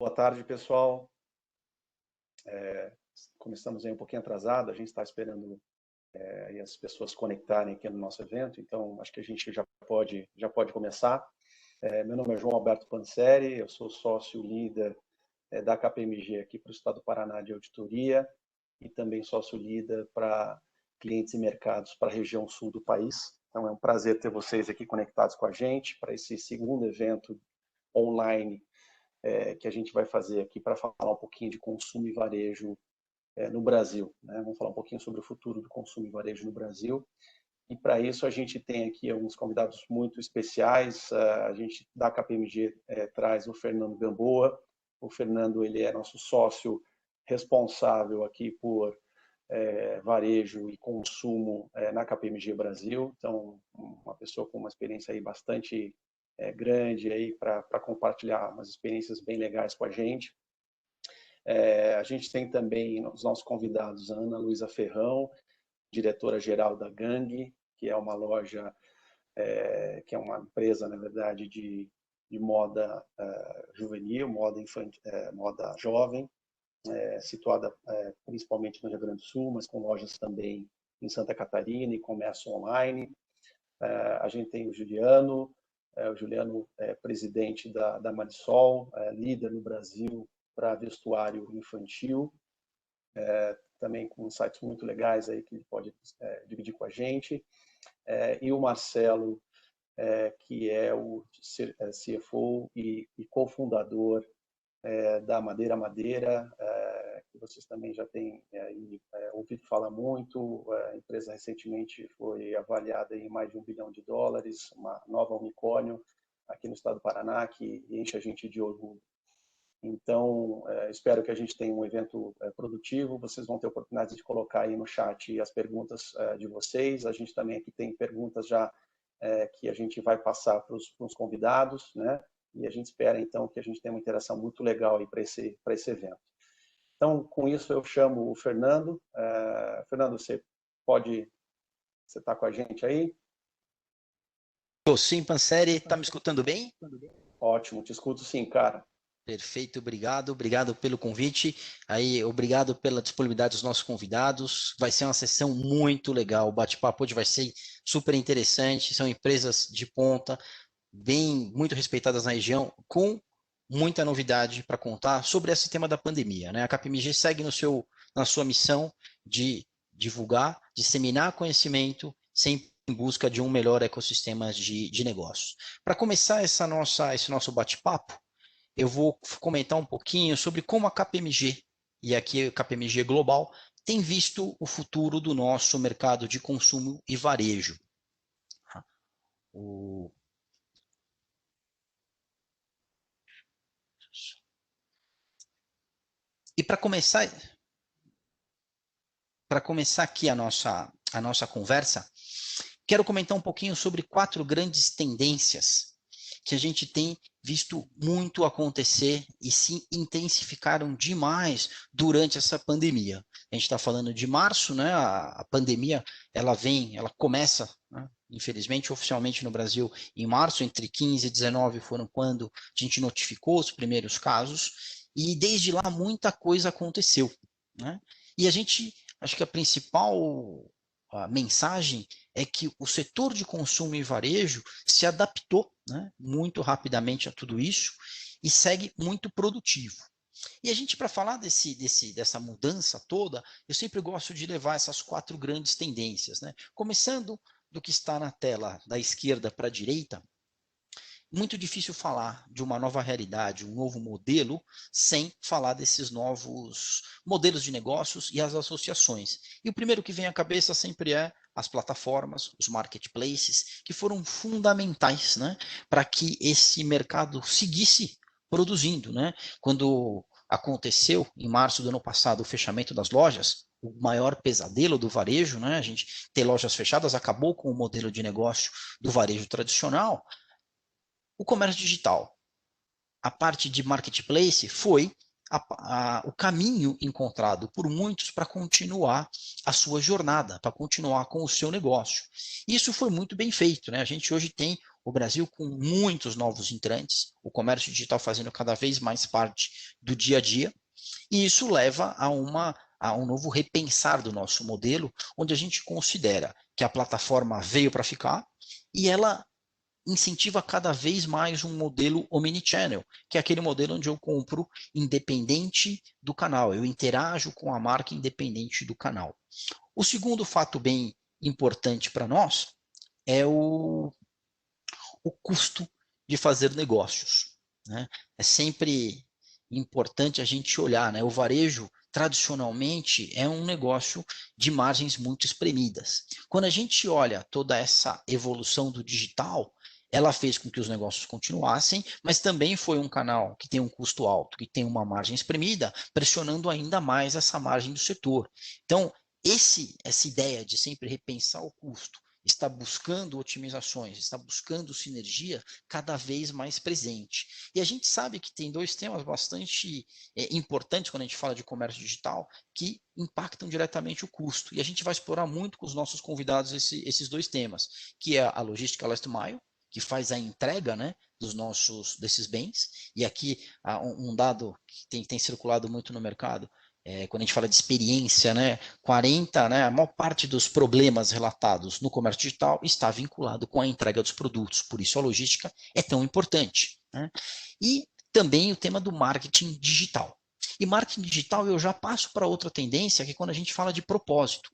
Boa tarde, pessoal. Começamos aí um pouquinho atrasado, a gente está esperando aí as pessoas conectarem aqui no nosso evento, então acho que a gente já pode começar. Meu nome é João Alberto Panseri, eu sou sócio líder da KPMG aqui para o Estado do Paraná de auditoria e também sócio líder para clientes e mercados para a região sul do país. Então é um prazer ter vocês aqui conectados com a gente para esse segundo evento online que a gente vai fazer aqui para falar um pouquinho de consumo e varejo no Brasil, né? Vamos falar um pouquinho sobre o futuro do consumo e varejo no Brasil. E para isso a gente tem aqui alguns convidados muito especiais. A gente da KPMG traz o Fernando Gamboa. O Fernando, ele é nosso sócio responsável aqui por varejo e consumo na KPMG Brasil. Então, uma pessoa com uma experiência aí bastante grande aí para compartilhar umas experiências bem legais com a gente. A gente tem também os nossos convidados, a Ana Luísa Ferrão, diretora-geral da Gangue, que é uma loja, que é uma empresa, na verdade, de moda juvenil, moda infantil, moda jovem, situada principalmente no Rio Grande do Sul, mas com lojas também em Santa Catarina e comércio online. A gente tem o Juliano é presidente da Marisol, líder no Brasil para vestuário infantil, também com insights muito legais aí que ele pode dividir com a gente. E o Marcelo, que é o CFO e cofundador da Madeira Madeira, que vocês também já têm ouvido falar muito. A empresa recentemente foi avaliada em mais de $1 bilhão, uma nova unicórnio aqui no estado do Paraná, que enche a gente de orgulho. Então, espero que a gente tenha um evento produtivo. Vocês vão ter a oportunidade de colocar aí no chat as perguntas de vocês. A gente também aqui tem perguntas já que a gente vai passar para os convidados, né? E a gente espera, então, que a gente tenha uma interação muito legal aí para esse evento. Então, com isso, eu chamo o Fernando. Fernando, você está com a gente aí? Sim, Panseri, está me escutando bem? Ótimo, te escuto sim, cara. Perfeito, obrigado pelo convite, aí obrigado pela disponibilidade dos nossos convidados, vai ser uma sessão muito legal, o bate-papo hoje vai ser super interessante, são empresas de ponta, muito respeitadas na região, com muita novidade para contar sobre esse tema da pandemia, né? A KPMG segue na sua missão de divulgar, disseminar conhecimento, sempre em busca de um melhor ecossistema de negócios. Para começar esse nosso bate-papo, eu vou comentar um pouquinho sobre como a KPMG, e aqui a KPMG Global, tem visto o futuro do nosso mercado de consumo e varejo. E para começar aqui a nossa conversa, quero comentar um pouquinho sobre 4 grandes tendências que a gente tem visto muito acontecer e se intensificaram demais durante essa pandemia. A gente está falando de março, né? A pandemia ela começa, né? Infelizmente, oficialmente no Brasil, em março, entre 15 e 19 foram quando a gente notificou os primeiros casos, e desde lá muita coisa aconteceu, né? E acho que a principal mensagem é que o setor de consumo e varejo se adaptou, né, muito rapidamente a tudo isso e segue muito produtivo. E a gente, para falar dessa mudança toda, eu sempre gosto de levar essas 4 grandes tendências, né? Começando do que está na tela da esquerda para a direita, muito difícil falar de uma nova realidade, um novo modelo, sem falar desses novos modelos de negócios e as associações. E o primeiro que vem à cabeça sempre é as plataformas, os marketplaces, que foram fundamentais, né, para que esse mercado seguisse produzindo, né? Quando aconteceu, em março do ano passado, o fechamento das lojas, o maior pesadelo do varejo, né? A gente ter lojas fechadas acabou com o modelo de negócio do varejo tradicional. O comércio digital, a parte de marketplace, foi o caminho encontrado por muitos para continuar a sua jornada, para continuar com o seu negócio. Isso foi muito bem feito, né? A gente hoje tem o Brasil com muitos novos entrantes, o comércio digital fazendo cada vez mais parte do dia a dia, e isso leva a um novo repensar do nosso modelo, onde a gente considera que a plataforma veio para ficar e ela incentiva cada vez mais um modelo omnichannel, que é aquele modelo onde eu compro independente do canal, eu interajo com a marca independente do canal. O segundo fato bem importante para nós é o custo de fazer negócios, né? É sempre importante a gente olhar, né? O varejo, tradicionalmente, é um negócio de margens muito espremidas. Quando a gente olha toda essa evolução do digital, ela fez com que os negócios continuassem, mas também foi um canal que tem um custo alto, que tem uma margem espremida, pressionando ainda mais essa margem do setor. Então, essa ideia de sempre repensar o custo, está buscando otimizações, está buscando sinergia cada vez mais presente. E a gente sabe que tem dois temas bastante importantes quando a gente fala de comércio digital, que impactam diretamente o custo. E a gente vai explorar muito com os nossos convidados esses dois temas, que é a logística last mile, que faz a entrega, né, desses bens. E aqui um dado que tem circulado muito no mercado, quando a gente fala de experiência, né, 40, né, a maior parte dos problemas relatados no comércio digital está vinculado com a entrega dos produtos, por isso a logística é tão importante, né? E também o tema do marketing digital. E marketing digital eu já passo para outra tendência, que é quando a gente fala de propósito.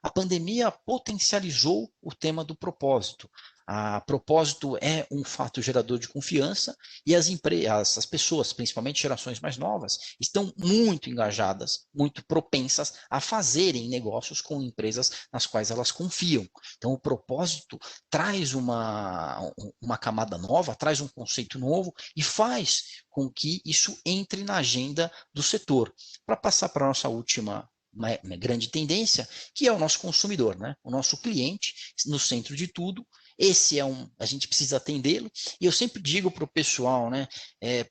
A pandemia potencializou o tema do propósito. A propósito é um fato gerador de confiança e as pessoas, principalmente gerações mais novas, estão muito engajadas, muito propensas a fazerem negócios com empresas nas quais elas confiam. Então, o propósito traz uma camada nova, traz um conceito novo e faz com que isso entre na agenda do setor. Para passar para a nossa última uma grande tendência, que é o nosso consumidor, né? O nosso cliente no centro de tudo. Esse a gente precisa atendê-lo. E eu sempre digo para o pessoal, né?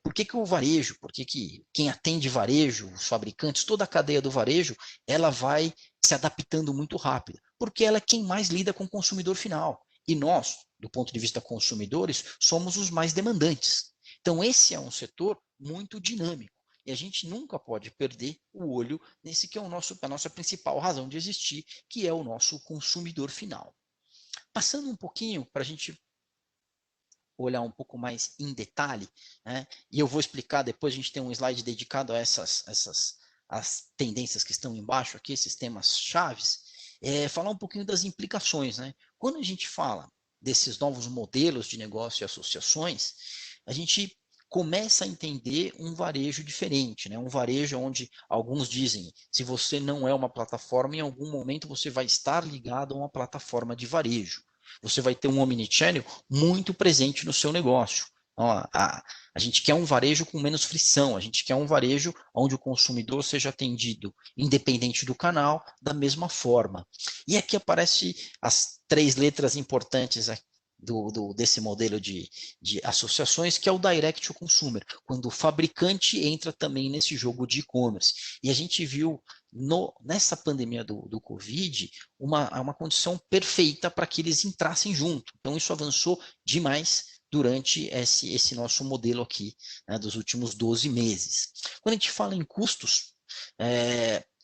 Por que o varejo, por que quem atende varejo, os fabricantes, toda a cadeia do varejo, ela vai se adaptando muito rápido? Porque ela é quem mais lida com o consumidor final. E nós, do ponto de vista consumidores, somos os mais demandantes. Então, esse é um setor muito dinâmico. E a gente nunca pode perder o olho nesse que é a nossa principal razão de existir, que é o nosso consumidor final. Passando um pouquinho para a gente olhar um pouco mais em detalhe, né? E eu vou explicar depois, a gente tem um slide dedicado a as tendências que estão embaixo aqui, esses temas chaves, falar um pouquinho das implicações, né? Quando a gente fala desses novos modelos de negócio e associações, a gente começa a entender um varejo diferente, né? Um varejo onde alguns dizem, se você não é uma plataforma, em algum momento você vai estar ligado a uma plataforma de varejo. Você vai ter um omnichannel muito presente no seu negócio. A gente quer um varejo com menos frição, a gente quer um varejo onde o consumidor seja atendido, independente do canal, da mesma forma. E aqui aparecem as 3 letras importantes desse modelo de associações, que é o Direct to Consumer, quando o fabricante entra também nesse jogo de e-commerce. E a gente viu nessa pandemia do Covid uma condição perfeita para que eles entrassem junto. Então isso avançou demais durante esse nosso modelo aqui, né, dos últimos 12 meses. Quando a gente fala em custos,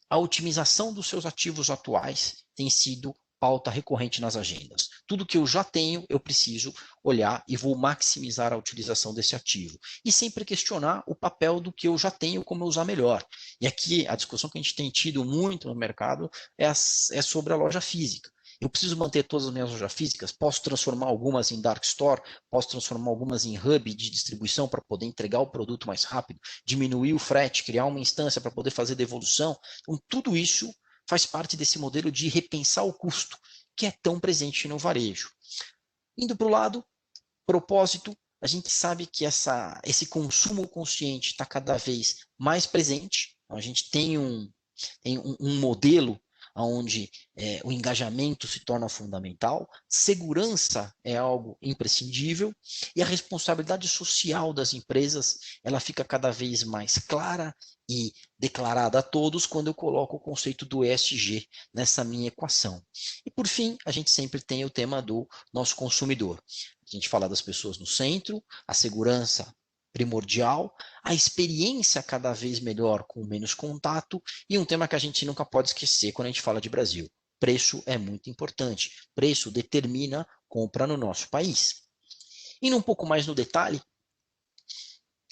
a otimização dos seus ativos atuais tem sido pauta recorrente nas agendas. Tudo que eu já tenho, eu preciso olhar e vou maximizar a utilização desse ativo. E sempre questionar o papel do que eu já tenho, como eu usar melhor. E aqui a discussão que a gente tem tido muito no mercado é sobre a loja física. Eu preciso manter todas as minhas lojas físicas, posso transformar algumas em dark store, posso transformar algumas em hub de distribuição para poder entregar o produto mais rápido, diminuir o frete, criar uma instância para poder fazer devolução. Então, tudo isso faz parte desse modelo de repensar o custo, que é tão presente no varejo. Indo para o lado propósito, a gente sabe que esse consumo consciente está cada vez mais presente. Então, a gente tem um modelo onde o engajamento se torna fundamental, segurança é algo imprescindível e a responsabilidade social das empresas ela fica cada vez mais clara e declarada a todos quando eu coloco o conceito do ESG nessa minha equação. E por fim, a gente sempre tem o tema do nosso consumidor. A gente fala das pessoas no centro, a segurança primordial, a experiência cada vez melhor com menos contato e um tema que a gente nunca pode esquecer quando a gente fala de Brasil. Preço é muito importante. Preço determina compra no nosso país. Indo um pouco mais no detalhe,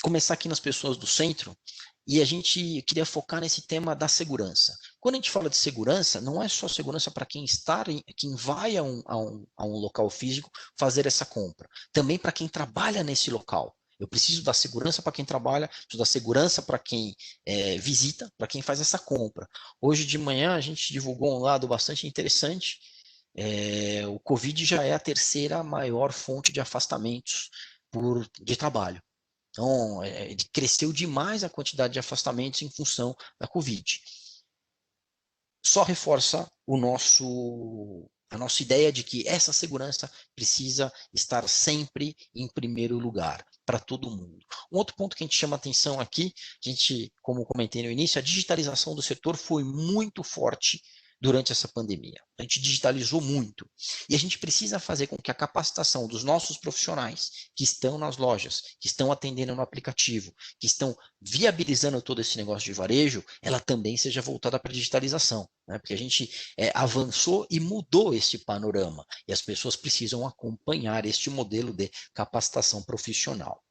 começar aqui nas pessoas do centro, e a gente queria focar nesse tema da segurança. Quando a gente fala de segurança, não é só segurança para quem vai a um local físico fazer essa compra, também para quem trabalha nesse local. Eu preciso dar segurança para quem trabalha, preciso dar segurança para quem visita, para quem faz essa compra. Hoje de manhã a gente divulgou um dado bastante interessante. O Covid já é a terceira maior fonte de afastamentos de trabalho. Então, cresceu demais a quantidade de afastamentos em função da Covid. Só reforça a nossa ideia de que essa segurança precisa estar sempre em primeiro lugar para todo mundo. Um outro ponto que a gente chama atenção aqui, como comentei no início, a digitalização do setor foi muito forte durante essa pandemia. A gente digitalizou muito. E a gente precisa fazer com que a capacitação dos nossos profissionais que estão nas lojas, que estão atendendo no aplicativo, que estão viabilizando todo esse negócio de varejo, ela também seja voltada para a digitalização. Né? Porque a gente avançou e mudou esse panorama. E as pessoas precisam acompanhar este modelo de capacitação profissional.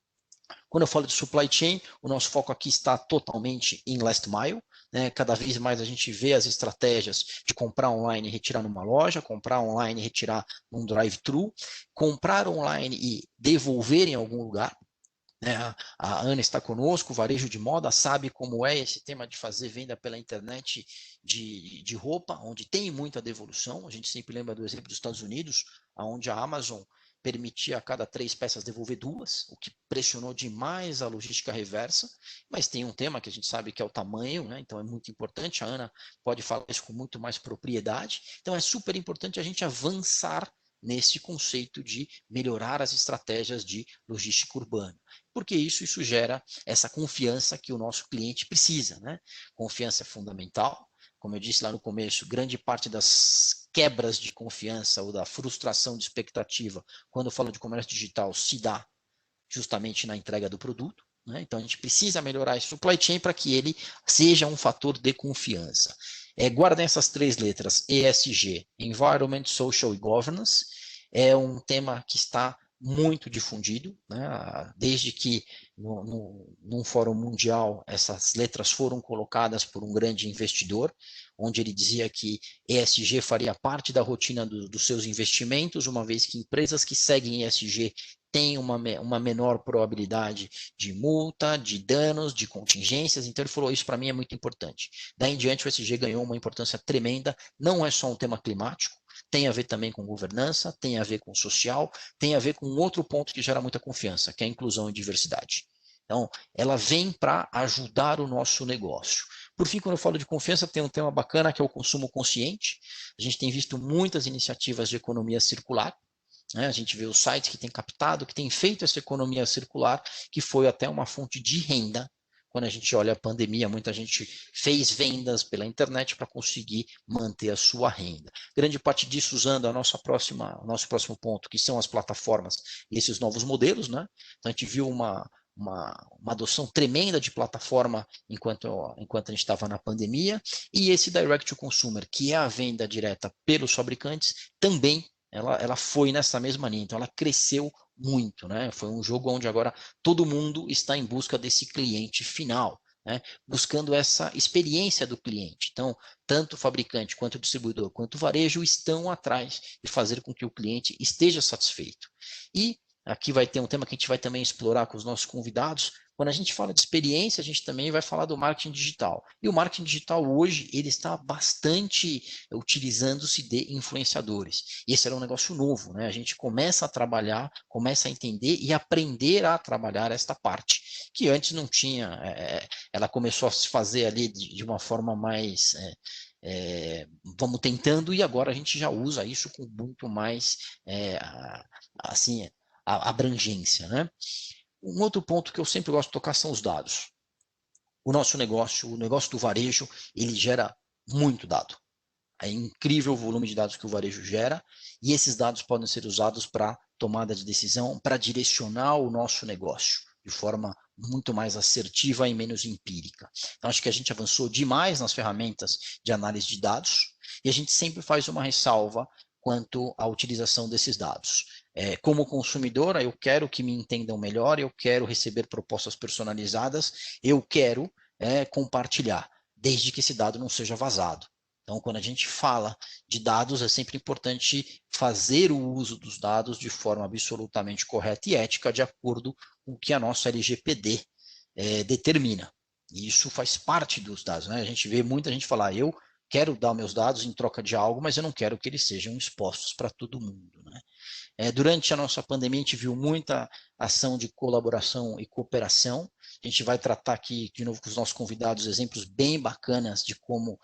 Quando eu falo de supply chain, o nosso foco aqui está totalmente em last mile. Né? Cada vez mais a gente vê as estratégias de comprar online e retirar numa loja, comprar online e retirar num drive-thru, comprar online e devolver em algum lugar. Né? A Ana está conosco, varejo de moda, sabe como é esse tema de fazer venda pela internet de roupa, onde tem muita devolução. A gente sempre lembra do exemplo dos Estados Unidos, onde a Amazon permitia a cada 3 peças devolver 2, o que pressionou demais a logística reversa, mas tem um tema que a gente sabe que é o tamanho, né? Então é muito importante, a Ana pode falar isso com muito mais propriedade, então é super importante a gente avançar nesse conceito de melhorar as estratégias de logística urbana, porque isso gera essa confiança que o nosso cliente precisa, né? Confiança é fundamental. Como eu disse lá no começo, grande parte das quebras de confiança ou da frustração de expectativa, quando eu falo de comércio digital, se dá justamente na entrega do produto. Né? Então, a gente precisa melhorar esse supply chain para que ele seja um fator de confiança. Guardem essas 3 letras, ESG, Environment, Social e Governance, é um tema que está muito difundido, né? Desde que num fórum mundial essas letras foram colocadas por um grande investidor, onde ele dizia que ESG faria parte da rotina dos seus investimentos, uma vez que empresas que seguem ESG têm uma menor probabilidade de multa, de danos, de contingências, então ele falou, isso para mim é muito importante. Daí em diante o ESG ganhou uma importância tremenda, não é só um tema climático, tem a ver também com governança, tem a ver com social, tem a ver com outro ponto que gera muita confiança, que é a inclusão e diversidade. Então, ela vem para ajudar o nosso negócio. Por fim, quando eu falo de confiança, tem um tema bacana que é o consumo consciente. A gente tem visto muitas iniciativas de economia circular. Né? A gente vê os sites que têm captado, que têm feito essa economia circular, que foi até uma fonte de renda. Quando a gente olha a pandemia, muita gente fez vendas pela internet para conseguir manter a sua renda. Grande parte disso usando o nosso próximo ponto, que são as plataformas e esses novos modelos. Né? Então, a gente viu uma adoção tremenda de plataforma enquanto a gente estava na pandemia, e esse direct to consumer, que é a venda direta pelos fabricantes, também ela foi nessa mesma linha, então ela cresceu muito, né? Foi um jogo onde agora todo mundo está em busca desse cliente final, né? Buscando essa experiência do cliente. Então, tanto o fabricante, quanto o distribuidor, quanto o varejo estão atrás de fazer com que o cliente esteja satisfeito. E aqui vai ter um tema que a gente vai também explorar com os nossos convidados. Quando a gente fala de experiência, a gente também vai falar do marketing digital. E o marketing digital hoje, ele está bastante utilizando-se de influenciadores. E esse era um negócio novo, né? A gente começa a trabalhar, começa a entender e aprender a trabalhar esta parte, que antes não tinha. Ela começou a se fazer ali de uma forma mais vamos tentando, e agora a gente já usa isso com muito mais assim, abrangência, né? Um outro ponto que eu sempre gosto de tocar são os dados. O nosso negócio, o negócio do varejo, ele gera muito dado. É incrível o volume de dados que o varejo gera, e esses dados podem ser usados para tomada de decisão, para direcionar o nosso negócio de forma muito mais assertiva e menos empírica. Então, acho que a gente avançou demais nas ferramentas de análise de dados, e a gente sempre faz uma ressalva quanto à utilização desses dados. Como consumidora, eu quero que me entendam melhor, eu quero receber propostas personalizadas, eu quero compartilhar, desde que esse dado não seja vazado. Então, quando a gente fala de dados, é sempre importante fazer o uso dos dados de forma absolutamente correta e ética, de acordo com o que a nossa LGPD determina. E isso faz parte dos dados, né? A gente vê muita gente falar, eu quero dar meus dados em troca de algo, mas eu não quero que eles sejam expostos para todo mundo, né? Durante a nossa pandemia, a gente viu muita ação de colaboração e cooperação. A gente vai tratar aqui, de novo, com os nossos convidados, exemplos bem bacanas de como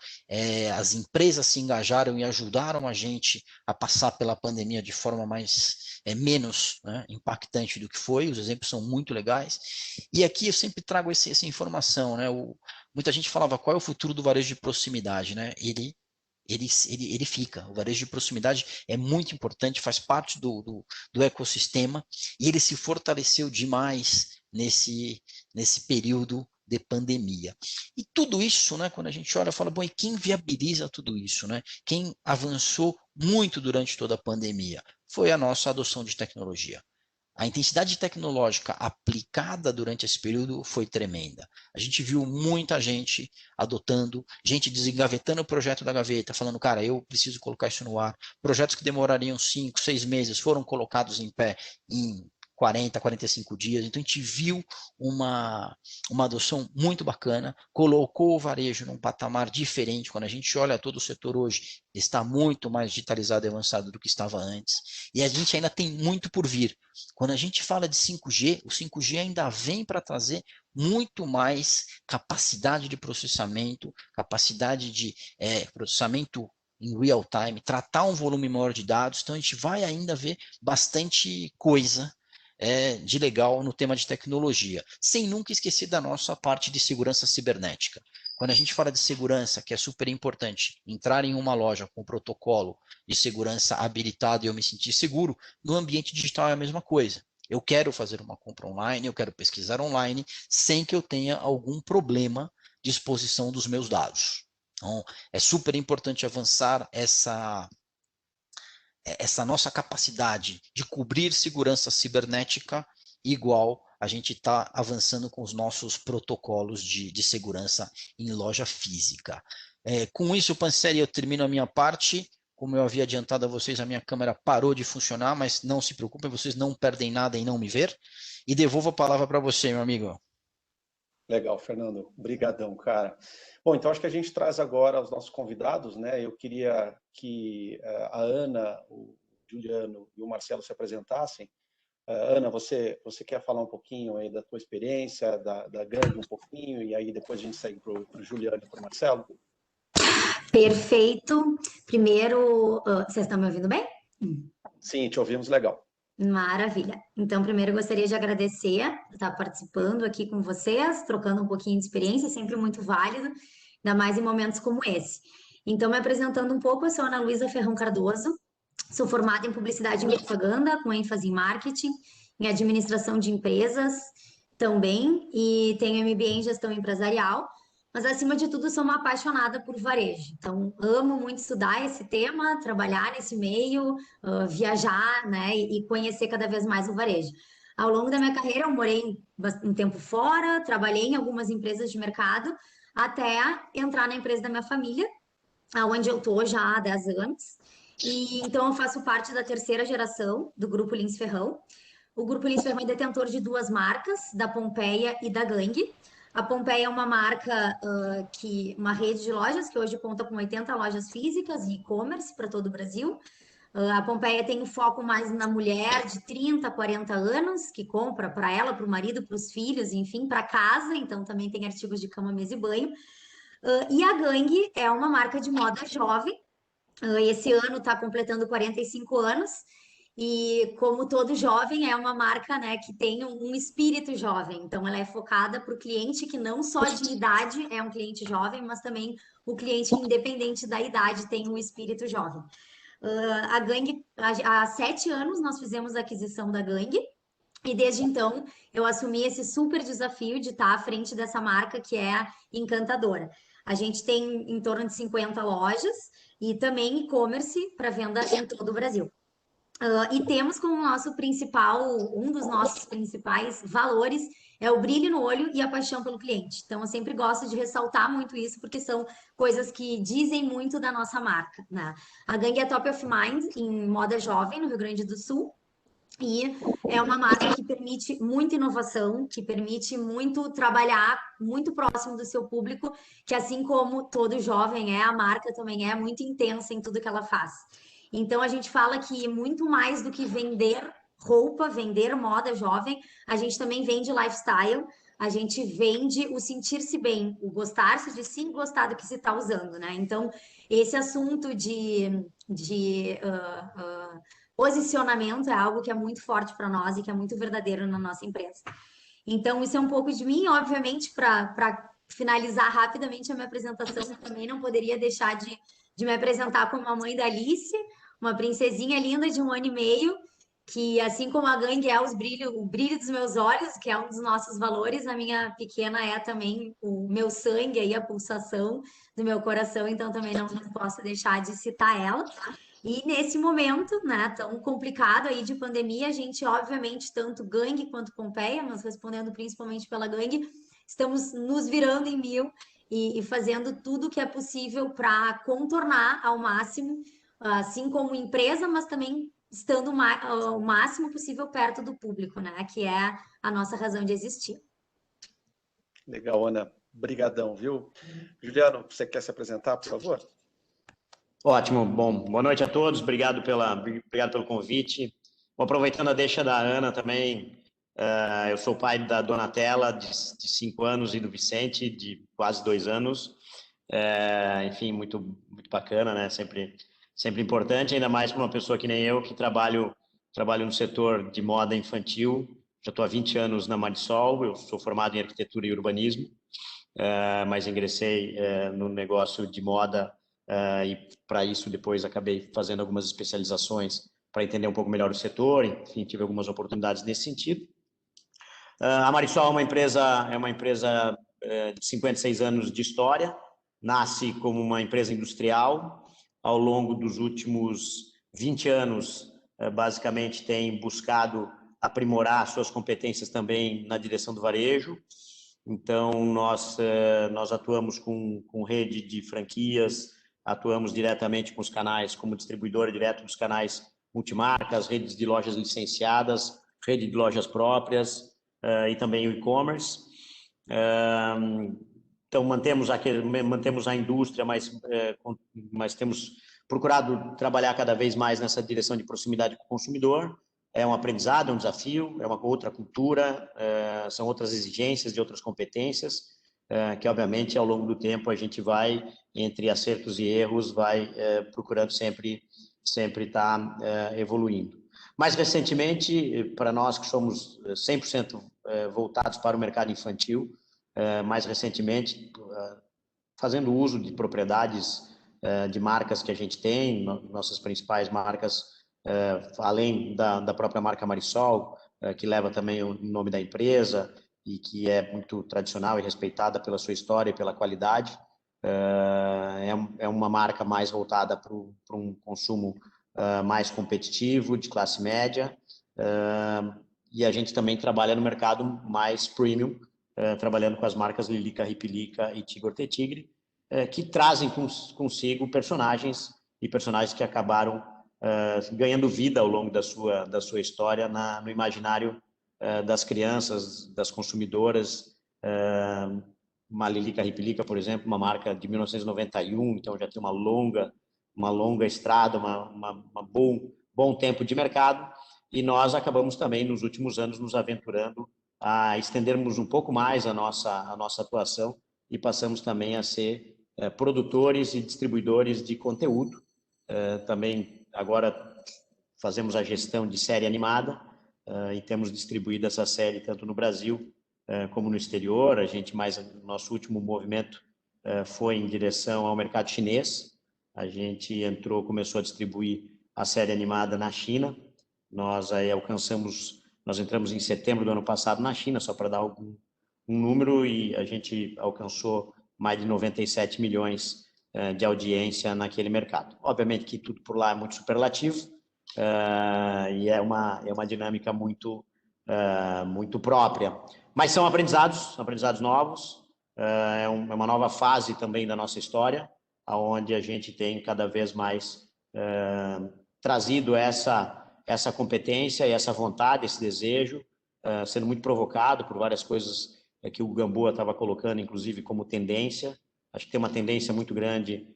as empresas se engajaram e ajudaram a gente a passar pela pandemia de forma menos impactante do que foi. Os exemplos são muito legais. E aqui eu sempre trago essa informação, né? Muita gente falava, qual é o futuro do varejo de proximidade, né? Ele fica. O varejo de proximidade é muito importante, faz parte do ecossistema, e ele se fortaleceu demais nesse período de pandemia. E tudo isso, né, quando a gente olha, fala, bom, e quem viabiliza tudo isso, né? Quem avançou muito durante toda a pandemia? Foi a nossa adoção de tecnologia. A intensidade tecnológica aplicada durante esse período foi tremenda. A gente viu muita gente adotando, gente desengavetando o projeto da gaveta, falando, cara, eu preciso colocar isso no ar. Projetos que demorariam 5, 6 meses foram colocados em pé em 40, 45 dias. Então, a gente viu uma adoção muito bacana, colocou o varejo num patamar diferente. Quando a gente olha todo o setor hoje, está muito mais digitalizado e avançado do que estava antes. E a gente ainda tem muito por vir. Quando a gente fala de 5G, o 5G ainda vem para trazer muito mais capacidade de processamento, capacidade de processamento em real time, tratar um volume maior de dados. Então, a gente vai ainda ver bastante coisa de legal no tema de tecnologia, sem nunca esquecer da nossa parte de segurança cibernética. Quando a gente fala de segurança, que é super importante, entrar em uma loja com protocolo de segurança habilitado e eu me sentir seguro, no ambiente digital é a mesma coisa. Eu quero fazer uma compra online, eu quero pesquisar online, sem que eu tenha algum problema de exposição dos meus dados. Então, é super importante avançar essa nossa capacidade de cobrir segurança cibernética igual a gente está avançando com os nossos protocolos de segurança em loja física. Com isso, Panzeri, eu termino a minha parte. Como eu havia adiantado a vocês, a minha câmera parou de funcionar, mas não se preocupem, vocês não perdem nada em não me ver. E devolvo a palavra para você, meu amigo. Legal, Fernando. Obrigadão, cara. Bom, então acho que a gente traz agora os nossos convidados, né? Eu queria que a Ana, o Juliano e o Marcelo se apresentassem. Ana, você quer falar um pouquinho aí da tua experiência, da Gangue um pouquinho, e aí depois a gente segue para o Juliano e para o Marcelo? Perfeito. Primeiro, vocês estão me ouvindo bem? Sim, te ouvimos legal. Maravilha. Então, primeiro, eu gostaria de agradecer por estar participando aqui com vocês, trocando um pouquinho de experiência, sempre muito válido, ainda mais em momentos como esse. Então, me apresentando um pouco, eu sou Ana Luísa Ferrão Cardoso, sou formada em Publicidade e Propaganda, com ênfase em Marketing, em Administração de Empresas também, e tenho MBA em Gestão Empresarial, mas, acima de tudo, sou uma apaixonada por varejo. Então, amo muito estudar esse tema, trabalhar nesse meio, viajar, né, e conhecer cada vez mais o varejo. Ao longo da minha carreira, eu morei um tempo fora, trabalhei em algumas empresas de mercado, até entrar na empresa da minha família, onde eu estou já há 10 anos. E, então, eu faço parte da terceira geração do Grupo Lins Ferrão. O Grupo Lins Ferrão é detentor de duas marcas, da Pompeia e da Gangue. A Pompeia é uma marca, uma rede de lojas que hoje conta com 80 lojas físicas e e-commerce para todo o Brasil. A Pompeia tem um foco mais na mulher de 30, 40 anos, que compra para ela, para o marido, para os filhos, enfim, para casa. Então, também tem artigos de cama, mesa e banho. E a Gangue é uma marca de moda jovem. Esse ano está completando 45 anos. E como todo jovem, é uma marca, né, que tem um espírito jovem. Então, ela é focada para o cliente que não só de idade é um cliente jovem, mas também o cliente independente da idade tem um espírito jovem. A Gangue, há 7 anos nós fizemos a aquisição da Gangue. E desde então eu assumi esse super desafio de estar à frente dessa marca que é encantadora. A gente tem em torno de 50 lojas e também e-commerce para venda em todo o Brasil. E temos como nosso principal, um dos nossos principais valores é o brilho no olho e a paixão pelo cliente. Então, eu sempre gosto de ressaltar muito isso, porque são coisas que dizem muito da nossa marca, né? A Gangue é top of mind em moda jovem no Rio Grande do Sul. E é uma marca que permite muita inovação, que permite muito trabalhar muito próximo do seu público, que assim como todo jovem é, a marca também é muito intensa em tudo que ela faz. Então a gente fala que muito mais do que vender roupa, vender moda jovem, a gente também vende lifestyle, a gente vende o sentir-se bem, o gostar-se de si, gostar do que se está usando, né? Então, esse assunto de posicionamento é algo que é muito forte para nós e que é muito verdadeiro na nossa empresa. Então, isso é um pouco de mim, obviamente, para finalizar rapidamente a minha apresentação, também não poderia deixar de me apresentar como a mãe da Alice, uma princesinha linda de 1 ano e meio, que assim como a Gangue é o brilho dos meus olhos, que é um dos nossos valores, a minha pequena é também o meu sangue aí, a pulsação do meu coração, então também não posso deixar de citar ela. E nesse momento, né, tão complicado aí de pandemia, a gente, obviamente, tanto Gangue quanto Pompeia, mas respondendo principalmente pela Gangue, estamos nos virando em mil e fazendo tudo que é possível para contornar ao máximo, assim como empresa, mas também estando o máximo possível perto do público, né, que é a nossa razão de existir. Legal, Ana. Brigadão, viu? Juliano, você quer se apresentar, por favor? Ótimo. Bom, boa noite a todos. Obrigado pelo convite. Bom, aproveitando a deixa da Ana também, eu sou pai da Donatella, de 5 anos, e do Vicente, de quase 2 anos. Enfim, muito, muito bacana, né? Sempre importante, ainda mais para uma pessoa que nem eu, que trabalho no setor de moda infantil. Já estou há 20 anos na Marisol, eu sou formado em arquitetura e urbanismo, mas ingressei no negócio de moda e para isso depois acabei fazendo algumas especializações para entender um pouco melhor o setor, enfim, tive algumas oportunidades nesse sentido. A Marisol é uma empresa de 56 anos de história, nasce como uma empresa industrial, ao longo dos últimos 20 anos, basicamente tem buscado aprimorar suas competências também na direção do varejo. Então, nós atuamos com rede de franquias, atuamos diretamente com os canais, como distribuidora direto dos canais multimarcas, redes de lojas licenciadas, rede de lojas próprias e também o e-commerce. Então, mantemos a indústria, mas temos procurado trabalhar cada vez mais nessa direção de proximidade com o consumidor. É um aprendizado, é um desafio, é uma outra cultura, são outras exigências de outras competências, que obviamente ao longo do tempo a gente vai, entre acertos e erros, vai procurando sempre estar evoluindo. Mais recentemente, para nós que somos 100% voltados para o mercado infantil, mais recentemente, fazendo uso de propriedades de marcas que a gente tem, nossas principais marcas, além da própria marca Marisol, que leva também o nome da empresa e que é muito tradicional e respeitada pela sua história e pela qualidade, é uma marca mais voltada para um consumo mais competitivo, de classe média, e a gente também trabalha no mercado mais premium, trabalhando com as marcas Lilica, Ripilica e Tigor Tigre, que trazem consigo personagens que acabaram ganhando vida ao longo da sua história no imaginário das crianças, das consumidoras. Uma Lilica Ripilica, por exemplo, uma marca de 1991, então já tem uma longa estrada, bom tempo de mercado, e nós acabamos também nos últimos anos nos aventurando a estendermos um pouco mais a nossa atuação e passamos também a ser produtores e distribuidores de conteúdo. Também agora fazemos a gestão de série animada e temos distribuído essa série tanto no Brasil como no exterior. Nosso último movimento foi em direção ao mercado chinês. A gente começou a distribuir a série animada na China. Nós entramos em setembro do ano passado na China, só para dar um número, e a gente alcançou mais de 97 milhões de audiência naquele mercado. Obviamente que tudo por lá é muito superlativo, e é uma dinâmica muito própria. Mas são aprendizados novos, é uma nova fase também da nossa história, onde a gente tem cada vez mais trazido essa competência e essa vontade, esse desejo, sendo muito provocado por várias coisas que o Gamboa estava colocando, inclusive, como tendência. Acho que tem uma tendência muito grande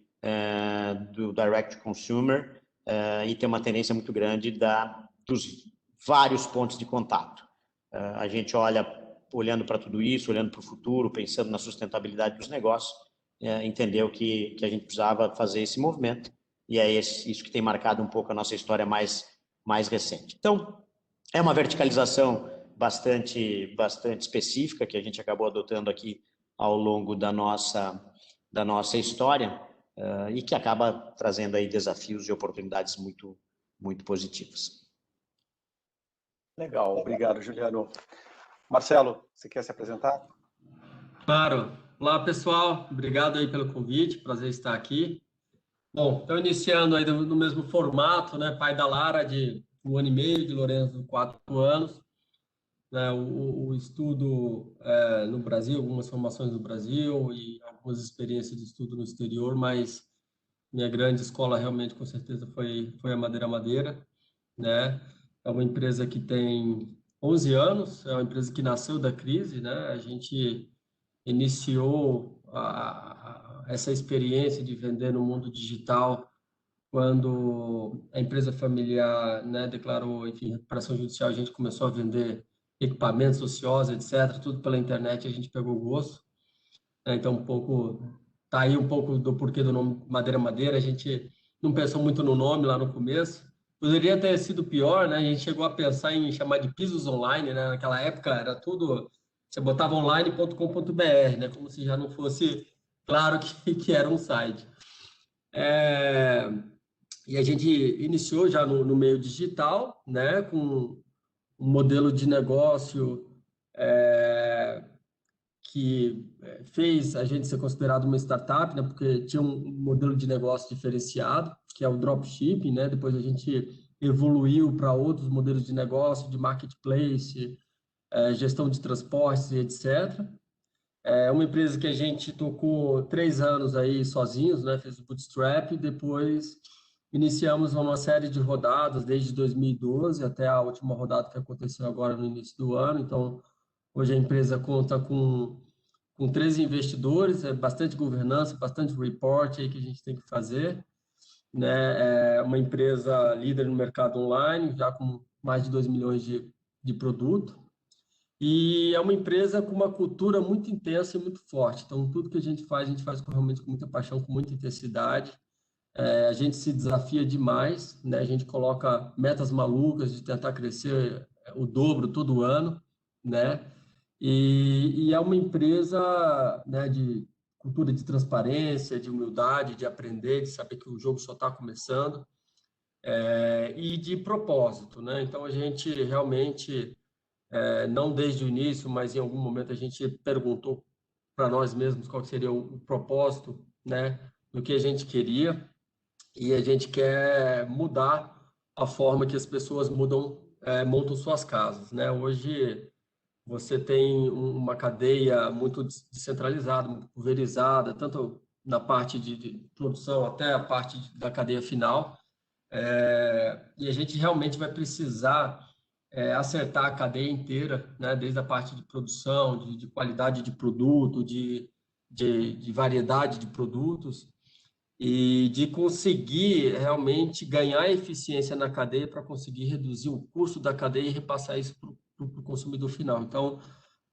do direct consumer e tem uma tendência muito grande dos vários pontos de contato. A gente olhando para tudo isso, olhando para o futuro, pensando na sustentabilidade dos negócios, entendeu que a gente precisava fazer esse movimento, e é isso que tem marcado um pouco a nossa história mais recente. Então, é uma verticalização bastante específica que a gente acabou adotando aqui ao longo da nossa história, e que acaba trazendo aí desafios e oportunidades muito, muito positivas. Legal, obrigado, Juliano. Marcelo, você quer se apresentar? Claro. Olá, pessoal. Obrigado aí pelo convite, prazer estar aqui. Bom, estou iniciando aí no mesmo formato, né? Pai da Lara, de 1 ano e meio, de Lorenzo, 4 anos. O estudo no Brasil, algumas formações no Brasil e algumas experiências de estudo no exterior, mas minha grande escola realmente, com certeza, foi a Madeira, né? É uma empresa que tem 11 anos, é uma empresa que nasceu da crise, né? A gente iniciou essa experiência de vender no mundo digital quando a empresa familiar, né, declarou, enfim, recuperação judicial. A gente começou a vender equipamentos ociosos, etc., tudo pela internet. A gente pegou gosto, né? Então tá aí um pouco do porquê do nome Madeira. A gente não pensou muito no nome lá no começo. Poderia ter sido pior, né? A gente chegou a pensar em chamar de pisos online, né? Naquela época era tudo, você botava online.com.br, né? Como se já não fosse claro que era um site. E a gente iniciou já no meio digital, né? Com um modelo de negócio que fez a gente ser considerado uma startup, né? Porque tinha um modelo de negócio diferenciado, que é o dropshipping, né? Depois a gente evoluiu para outros modelos de negócio, de marketplace, gestão de transportes e etc. É uma empresa que a gente tocou 3 anos aí sozinhos, né? Fez o bootstrap, e depois iniciamos uma série de rodadas desde 2012 até a última rodada que aconteceu agora no início do ano. Então, hoje a empresa conta com 13 investidores, bastante governança, bastante report aí que a gente tem que fazer, né? É uma empresa líder no mercado online, já com mais de 2 milhões de produto. E é uma empresa com uma cultura muito intensa e muito forte. Então, tudo que a gente faz realmente com muita paixão, com muita intensidade. A gente se desafia demais, né? A gente coloca metas malucas de tentar crescer o dobro todo ano, né? E é uma empresa, né, de cultura de transparência, de humildade, de aprender, de saber que o jogo só está começando, e de propósito, né? Então, a gente realmente, não desde o início, mas em algum momento a gente perguntou para nós mesmos qual seria o propósito, né, do que a gente queria, e a gente quer mudar a forma que as pessoas montam suas casas, né? Hoje você tem uma cadeia muito descentralizada, muito pulverizada, tanto na parte de produção até a parte da cadeia final, e a gente realmente vai precisar acertar a cadeia inteira, né? Desde a parte de produção, de qualidade de produto, de variedade de produtos, e de conseguir realmente ganhar eficiência na cadeia para conseguir reduzir o custo da cadeia e repassar isso para o consumidor final. Então,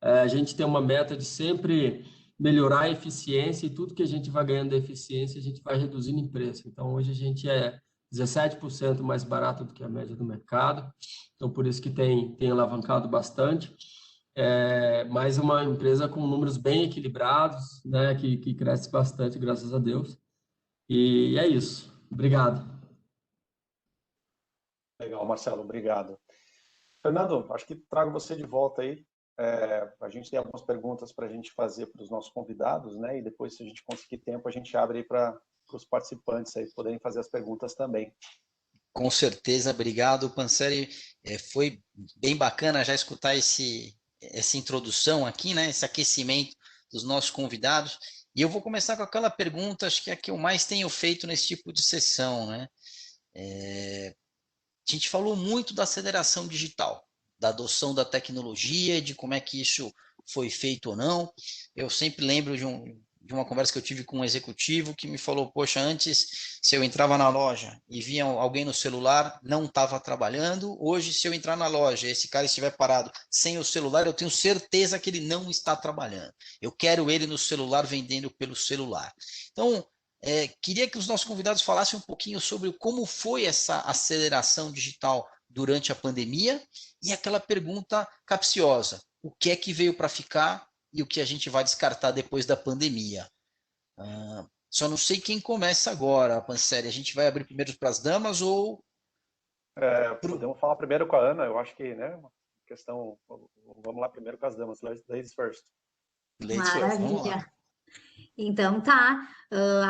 a gente tem uma meta de sempre melhorar a eficiência e tudo que a gente vai ganhando de eficiência, a gente vai reduzindo em preço. Então, hoje a gente é 17% mais barato do que a média do mercado. Então, por isso que tem alavancado bastante. Mais uma empresa com números bem equilibrados, né, que cresce bastante, graças a Deus. E é isso. Obrigado. Legal, Marcelo, obrigado. Fernando, acho que trago você de volta aí. A gente tem algumas perguntas para a gente fazer para os nossos convidados, né? E depois, se a gente conseguir tempo, a gente abre aí para os participantes aí poderem fazer as perguntas também. Com certeza, obrigado, Pansseri. Foi bem bacana já escutar essa introdução aqui, né? Esse aquecimento dos nossos convidados. E eu vou começar com aquela pergunta, acho que é a que eu mais tenho feito nesse tipo de sessão, né? A gente falou muito da aceleração digital, da adoção da tecnologia, de como é que isso foi feito ou não. Eu sempre lembro de uma conversa que eu tive com um executivo que me falou, poxa, antes, se eu entrava na loja e via alguém no celular, não estava trabalhando. Hoje, se eu entrar na loja e esse cara estiver parado sem o celular, eu tenho certeza que ele não está trabalhando. Eu quero ele no celular, vendendo pelo celular. Então, queria que os nossos convidados falassem um pouquinho sobre como foi essa aceleração digital durante a pandemia e aquela pergunta capciosa, o que é que veio para ficar e o que a gente vai descartar depois da pandemia. Só não sei quem começa agora, Pansseri. A gente vai abrir primeiro para as damas ou... Podemos falar primeiro com a Ana, eu acho que, né, uma questão... Vamos lá primeiro com as damas, ladies first. Ladies first, vamos lá. Então, tá.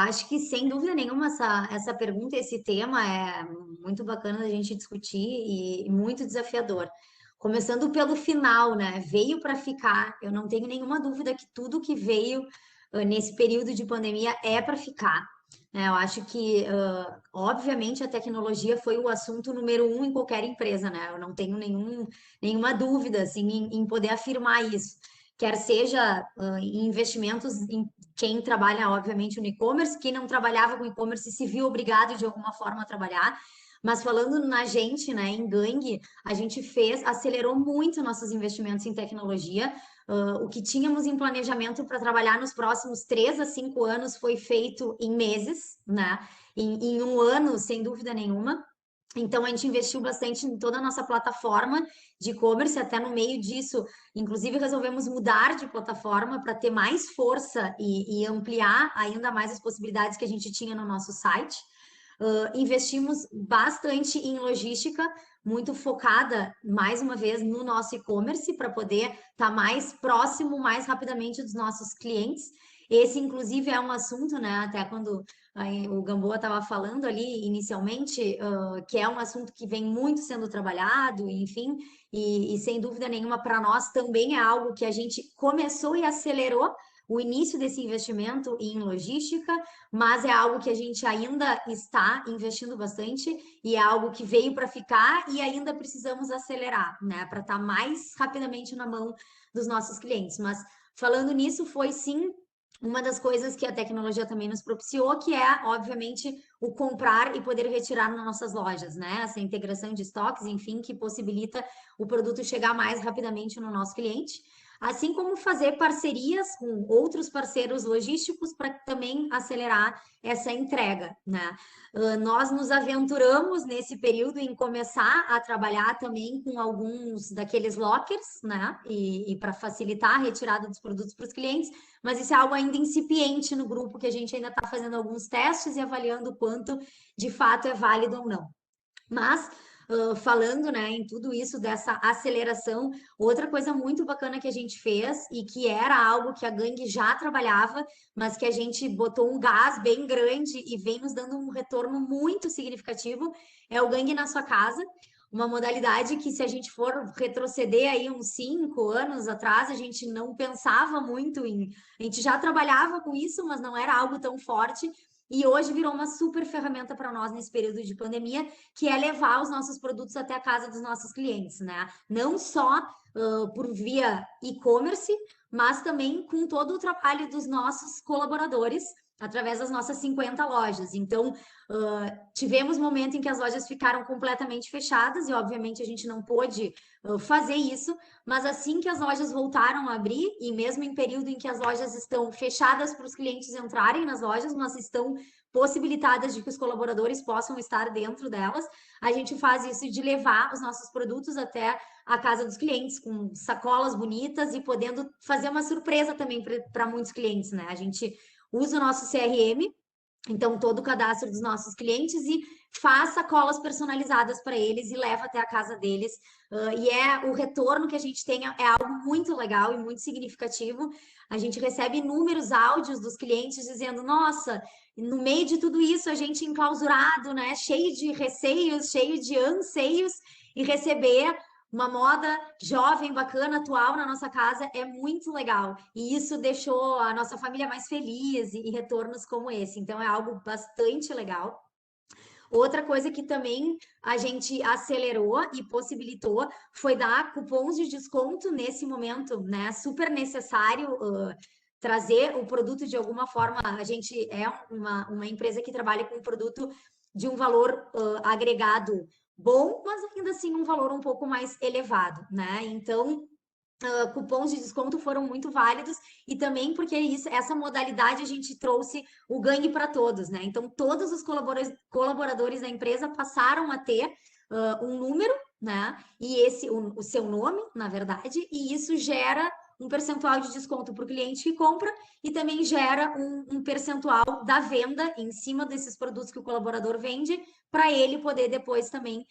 Acho que, sem dúvida nenhuma, essa pergunta, esse tema é muito bacana da gente discutir e muito desafiador. Começando pelo final, né? Veio para ficar. Eu não tenho nenhuma dúvida que tudo que veio nesse período de pandemia é para ficar. Né? Eu acho que, obviamente, a tecnologia foi o assunto número 1 em qualquer empresa, né? Eu não tenho nenhuma dúvida, assim, em poder afirmar isso. Quer seja em investimentos em quem trabalha, obviamente, no e-commerce, quem não trabalhava com e-commerce se viu obrigado de alguma forma a trabalhar. Mas falando na gente, né, em Gangue, a gente acelerou muito nossos investimentos em tecnologia. O que tínhamos em planejamento para trabalhar nos próximos 3 a 5 anos foi feito em meses, né? Em um ano, sem dúvida nenhuma. Então, a gente investiu bastante em toda a nossa plataforma de e-commerce, até no meio disso, inclusive resolvemos mudar de plataforma para ter mais força e ampliar ainda mais as possibilidades que a gente tinha no nosso site. Investimos bastante em logística, muito focada, mais uma vez, no nosso e-commerce, para poder estar mais próximo, mais rapidamente dos nossos clientes. Esse, inclusive, é um assunto, né? Até quando o Gamboa estava falando ali inicialmente, que é um assunto que vem muito sendo trabalhado, enfim, e sem dúvida nenhuma para nós também é algo que a gente começou e acelerou o início desse investimento em logística, mas é algo que a gente ainda está investindo bastante e é algo que veio para ficar e ainda precisamos acelerar, né, para estar mais rapidamente na mão dos nossos clientes. Mas falando nisso, foi sim uma das coisas que a tecnologia também nos propiciou, que é, obviamente, o comprar e poder retirar nas nossas lojas, né? Essa integração de estoques, enfim, que possibilita o produto chegar mais rapidamente no nosso cliente. Assim como fazer parcerias com outros parceiros logísticos para também acelerar essa entrega, né? Nós nos aventuramos nesse período em começar a trabalhar também com alguns daqueles lockers, né? E para facilitar a retirada dos produtos para os clientes, mas isso é algo ainda incipiente no grupo, que a gente ainda está fazendo alguns testes e avaliando o quanto de fato é válido ou não. Mas, falando, né, em tudo isso, dessa aceleração, outra coisa muito bacana que a gente fez e que era algo que a Gangue já trabalhava, mas que a gente botou um gás bem grande e vem nos dando um retorno muito significativo, é o Gangue na sua casa. Uma modalidade que, se a gente for retroceder aí uns 5 anos atrás, a gente não pensava muito em... A gente já trabalhava com isso, mas não era algo tão forte. E hoje virou uma super ferramenta para nós nesse período de pandemia, que é levar os nossos produtos até a casa dos nossos clientes, né? Não só por via e-commerce, mas também com todo o trabalho dos nossos colaboradores, através das nossas 50 lojas. Então, tivemos momento em que as lojas ficaram completamente fechadas e, obviamente, a gente não pôde fazer isso, mas assim que as lojas voltaram a abrir, e mesmo em período em que as lojas estão fechadas para os clientes entrarem nas lojas, mas estão possibilitadas de que os colaboradores possam estar dentro delas, a gente faz isso de levar os nossos produtos até a casa dos clientes, com sacolas bonitas e podendo fazer uma surpresa também para muitos clientes, né? A gente usa o nosso CRM, então todo o cadastro dos nossos clientes, e faz sacolas personalizadas para eles e leva até a casa deles. E o retorno que a gente tem é algo muito legal e muito significativo. A gente recebe inúmeros áudios dos clientes dizendo: nossa, no meio de tudo isso, a gente enclausurado, né? Cheio de receios, cheio de anseios, e receber uma moda jovem, bacana, atual na nossa casa é muito legal. E isso deixou a nossa família mais feliz e retornos como esse. Então é algo bastante legal. Outra coisa que também a gente acelerou e possibilitou foi dar cupons de desconto nesse momento, né? Super necessário trazer o produto de alguma forma. A gente é uma empresa que trabalha com um produto de um valor agregado bom, mas ainda assim um valor um pouco mais elevado, né? Então, cupons de desconto foram muito válidos, e também porque essa modalidade a gente trouxe o ganho para todos, né? Então, todos os colaboradores da empresa passaram a ter um número, né? E o seu nome, na verdade, e isso gera um percentual de desconto para o cliente que compra e também gera um percentual da venda em cima desses produtos que o colaborador vende, para ele poder depois também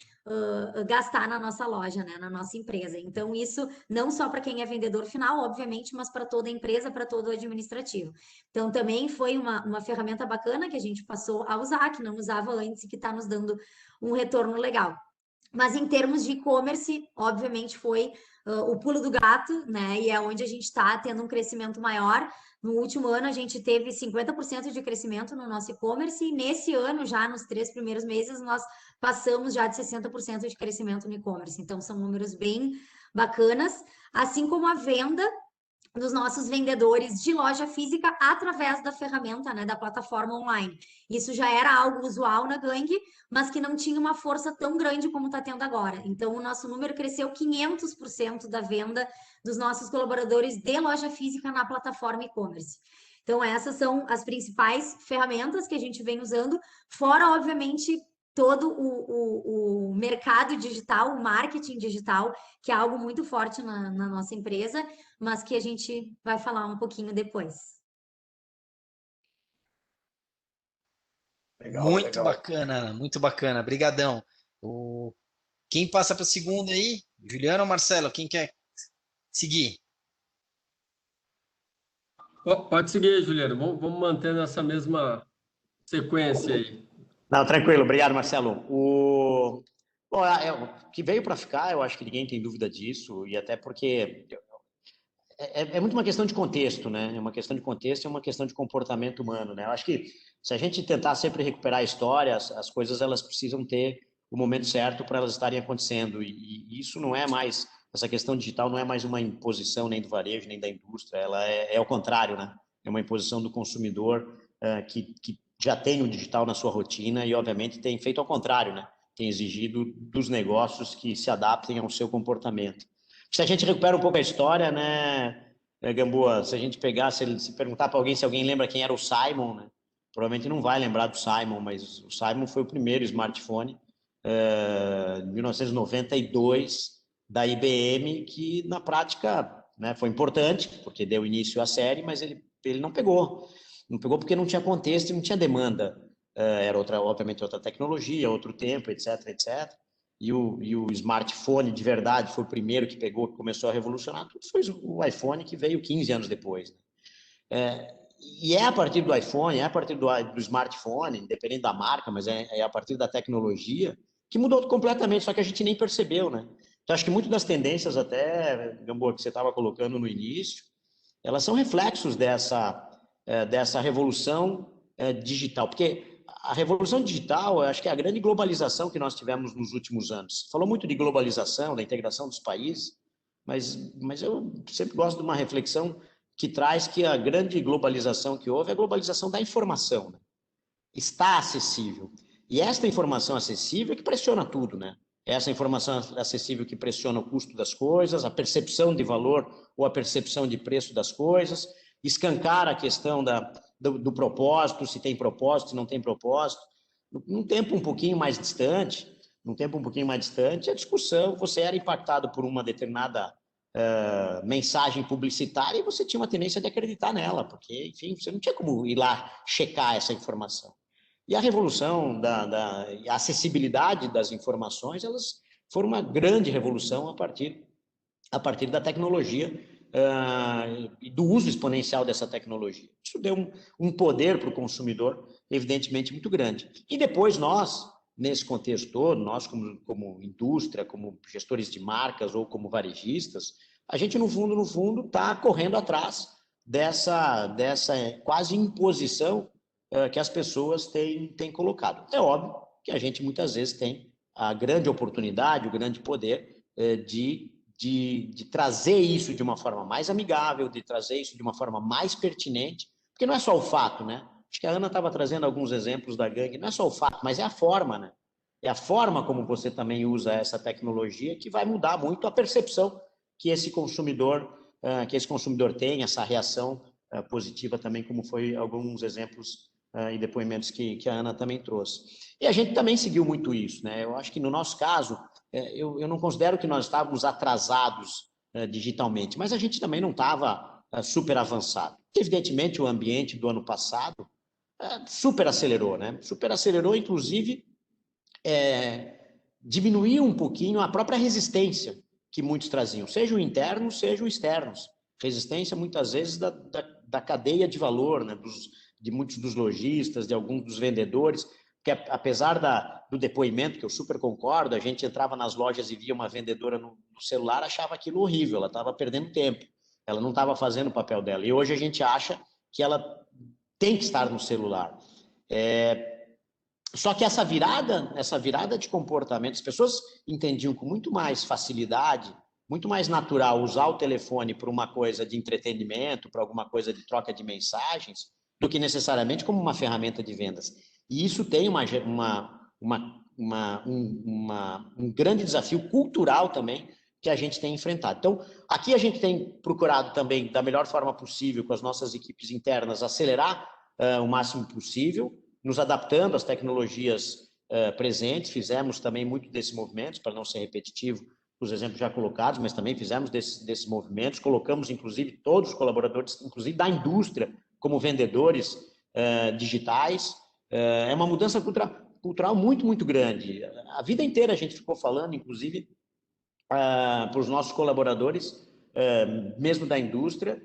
gastar na nossa loja, né, na nossa empresa. Então, isso não só para quem é vendedor final, obviamente, mas para toda a empresa, para todo o administrativo. Então, também foi uma ferramenta bacana que a gente passou a usar, que não usava antes e que está nos dando um retorno legal. Mas em termos de e-commerce, obviamente foi o pulo do gato, né? E é onde a gente está tendo um crescimento maior. No último ano, a gente teve 50% de crescimento no nosso e-commerce, e nesse ano, já nos 3 primeiros meses, nós passamos já de 60% de crescimento no e-commerce. Então, são números bem bacanas, assim como a venda dos nossos vendedores de loja física através da ferramenta, né, da plataforma online. Isso já era algo usual na Gangue, mas que não tinha uma força tão grande como está tendo agora. Então, o nosso número cresceu 500% da venda dos nossos colaboradores de loja física na plataforma e-commerce. Então, essas são as principais ferramentas que a gente vem usando, fora, obviamente, todo o mercado digital, o marketing digital, que é algo muito forte na nossa empresa, mas que a gente vai falar um pouquinho depois. Legal, Muito legal. bacana, muito bacana. Brigadão. Quem passa para a segunda aí? Juliano ou Marcelo? Quem quer seguir? Pode seguir, Juliano. Vamos mantendo essa mesma sequência aí. Não, tranquilo. Obrigado, Marcelo. O que veio para ficar, eu acho que ninguém tem dúvida disso, e até porque é muito uma questão de contexto, né? É uma questão de contexto e uma questão de comportamento humano, né? Eu acho que se a gente tentar sempre recuperar a história, as coisas elas precisam ter o momento certo para elas estarem acontecendo, e isso não é mais, essa questão digital não é mais uma imposição nem do varejo, nem da indústria, ela é ao contrário, né? É uma imposição do consumidor que já tem o digital na sua rotina e, obviamente, tem feito ao contrário, né? Tem exigido dos negócios que se adaptem ao seu comportamento. Se a gente recupera um pouco a história, né, Gamboa, se a gente pegar, se perguntar para alguém se alguém lembra quem era o Simon, né, provavelmente não vai lembrar do Simon, mas o Simon foi o primeiro smartphone, em 1992, da IBM, que na prática, né, foi importante, porque deu início à série, mas ele não pegou. Não pegou porque não tinha contexto e não tinha demanda. Era obviamente outra tecnologia, outro tempo, etc, etc. E o smartphone de verdade foi o primeiro que pegou, que começou a revolucionar tudo, foi o iPhone, que veio 15 anos depois. E é a partir do iPhone, é a partir do smartphone, independente da marca, mas é a partir da tecnologia, que mudou completamente, só que a gente nem percebeu, né? Então, acho que muito das tendências até, Gamboa, que você estava colocando no início, elas são reflexos dessa revolução digital, porque a revolução digital, eu acho que é a grande globalização que nós tivemos nos últimos anos. Falou muito de globalização, da integração dos países, mas eu sempre gosto de uma reflexão que traz que a grande globalização que houve é a globalização da informação, né? Está acessível. E esta informação acessível é que pressiona tudo, né? Essa informação acessível que pressiona o custo das coisas, a percepção de valor ou a percepção de preço das coisas, escancara a questão do propósito, se tem propósito, se não tem propósito. Num tempo um pouquinho mais distante, a discussão, você era impactado por uma determinada mensagem publicitária e você tinha uma tendência de acreditar nela, porque, enfim, você não tinha como ir lá checar essa informação. E a revolução a acessibilidade das informações, elas foram uma grande revolução a partir da tecnologia e do uso exponencial dessa tecnologia. Isso deu um poder para o consumidor, evidentemente, muito grande. E depois nós, nesse contexto todo, nós como indústria, como gestores de marcas ou como varejistas, a gente, no fundo, está correndo atrás dessa quase imposição que as pessoas têm colocado. É óbvio que a gente muitas vezes tem a grande oportunidade, o grande poder de trazer isso de uma forma mais amigável, de trazer isso de uma forma mais pertinente, porque não é só o fato, né? Acho que a Ana estava trazendo alguns exemplos da gangue, não é só o fato, mas é a forma, né? É a forma como você também usa essa tecnologia que vai mudar muito a percepção que esse consumidor tem, essa reação positiva também, como foi alguns exemplos e depoimentos que a Ana também trouxe. E a gente também seguiu muito isso, né? Eu acho que no nosso caso, eu não considero que nós estávamos atrasados digitalmente, mas a gente também não estava super avançado. Evidentemente, o ambiente do ano passado super acelerou, né? Super acelerou, inclusive, diminuiu um pouquinho a própria resistência que muitos traziam, sejam internos, sejam externos. Resistência, muitas vezes, da cadeia de valor, né? De muitos dos lojistas, de alguns dos vendedores, que apesar do depoimento, que eu super concordo, a gente entrava nas lojas e via uma vendedora no celular, achava aquilo horrível, ela estava perdendo tempo, ela não estava fazendo o papel dela. E hoje a gente acha que ela tem que estar no celular. Só que essa virada de comportamento, as pessoas entendiam com muito mais facilidade, muito mais natural usar o telefone para uma coisa de entretenimento, para alguma coisa de troca de mensagens, do que necessariamente como uma ferramenta de vendas. E isso tem um grande desafio cultural também que a gente tem enfrentado. Então, aqui a gente tem procurado também, da melhor forma possível, com as nossas equipes internas, acelerar o máximo possível, nos adaptando às tecnologias presentes. Fizemos também muito desses movimentos, para não ser repetitivo, os exemplos já colocados, mas também fizemos desses movimentos, colocamos, inclusive, todos os colaboradores, inclusive da indústria, como vendedores digitais. É uma mudança cultural muito, muito grande. A vida inteira a gente ficou falando, inclusive, para os nossos colaboradores, mesmo da indústria,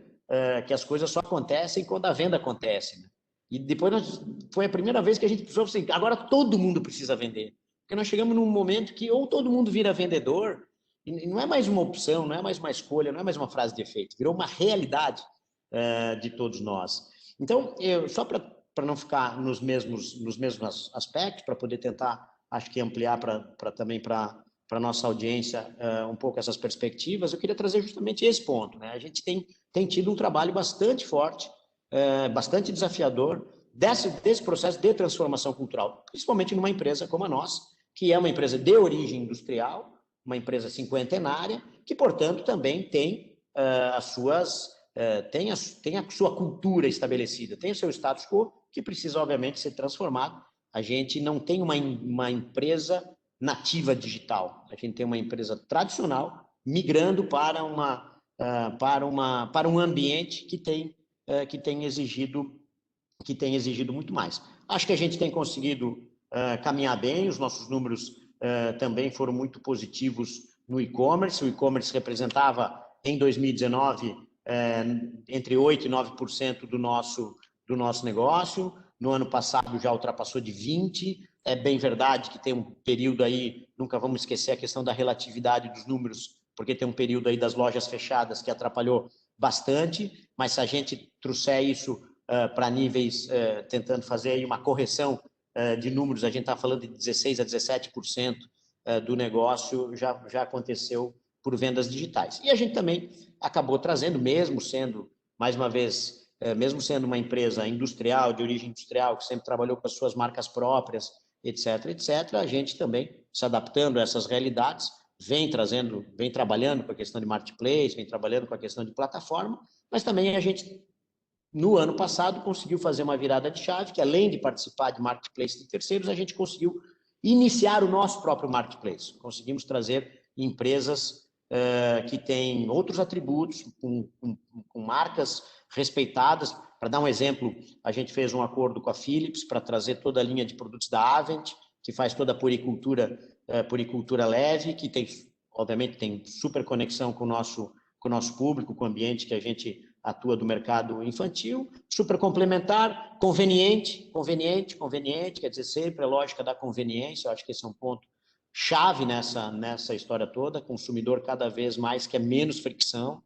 que as coisas só acontecem quando a venda acontece, né? E depois foi a primeira vez que a gente precisou assim, agora todo mundo precisa vender. Porque nós chegamos num momento que ou todo mundo vira vendedor, e não é mais uma opção, não é mais uma escolha, não é mais uma frase de efeito, virou uma realidade de todos nós. Então, só para não ficar nos mesmos aspectos, para poder tentar, acho que ampliar também para a nossa audiência um pouco essas perspectivas, eu queria trazer justamente esse ponto, né? A gente tem tido um trabalho bastante forte, bastante desafiador desse processo de transformação cultural, principalmente numa empresa como a nossa, que é uma empresa de origem industrial, uma empresa cinquentenária, que, portanto, também tem tem a sua cultura estabelecida, tem o seu status quo, que precisa, obviamente, ser transformado. A gente não tem uma empresa nativa digital, a gente tem uma empresa tradicional migrando para um ambiente que tem exigido muito mais. Acho que a gente tem conseguido caminhar bem, os nossos números também foram muito positivos no e-commerce. O e-commerce representava, em 2019, entre 8% e 9% do nosso negócio. No ano passado já ultrapassou de 20%. É bem verdade que tem um período aí, nunca vamos esquecer a questão da relatividade dos números, porque tem um período aí das lojas fechadas que atrapalhou bastante, mas se a gente trouxer isso para níveis, tentando fazer aí uma correção de números, a gente está falando de 16% a 17% do negócio já aconteceu por vendas digitais. E a gente também acabou trazendo, mesmo sendo mais uma vez, mesmo sendo uma empresa industrial, de origem industrial, que sempre trabalhou com as suas marcas próprias, etc., etc., a gente também, se adaptando a essas realidades, vem trabalhando com a questão de marketplace, vem trabalhando com a questão de plataforma, mas também a gente, no ano passado, conseguiu fazer uma virada de chave, que além de participar de marketplace de terceiros, a gente conseguiu iniciar o nosso próprio marketplace. Conseguimos trazer empresas que têm outros atributos, com marcas respeitadas. Para dar um exemplo, a gente fez um acordo com a Philips para trazer toda a linha de produtos da Avent, que faz toda a puricultura leve, que tem, obviamente, tem super conexão com o nosso público, com o ambiente que a gente atua do mercado infantil, super complementar, conveniente, quer dizer, sempre a lógica da conveniência. Eu acho que esse é um ponto chave nessa história toda. Consumidor cada vez mais quer menos fricção,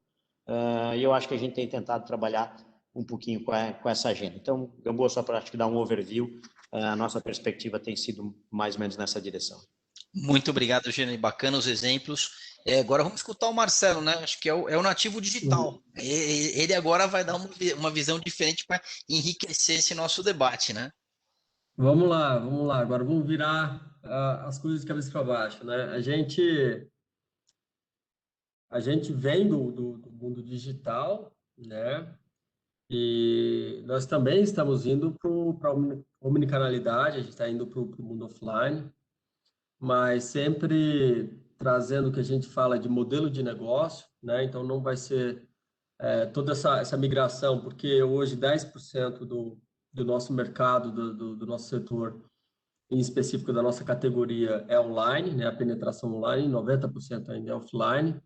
e eu acho que a gente tem tentado trabalhar um pouquinho com essa agenda. Então, Gamboa, só para dar um overview, a nossa perspectiva tem sido mais ou menos nessa direção. Muito obrigado, Eugênio. Bacana os exemplos. Agora vamos escutar o Marcelo, né? Acho que é o nativo digital. Ele agora vai dar uma visão diferente para enriquecer esse nosso debate, né? Vamos lá. Agora vamos virar as coisas de cabeça para baixo, né? A gente vem do mundo digital, né? E nós também estamos indo para a omnicanalidade, a gente está indo para o mundo offline, mas sempre trazendo o que a gente fala de modelo de negócio, né? Então não vai ser toda essa migração, porque hoje 10% do nosso mercado, do nosso setor, em específico da nossa categoria, é online, né? A penetração online, 90% ainda é offline.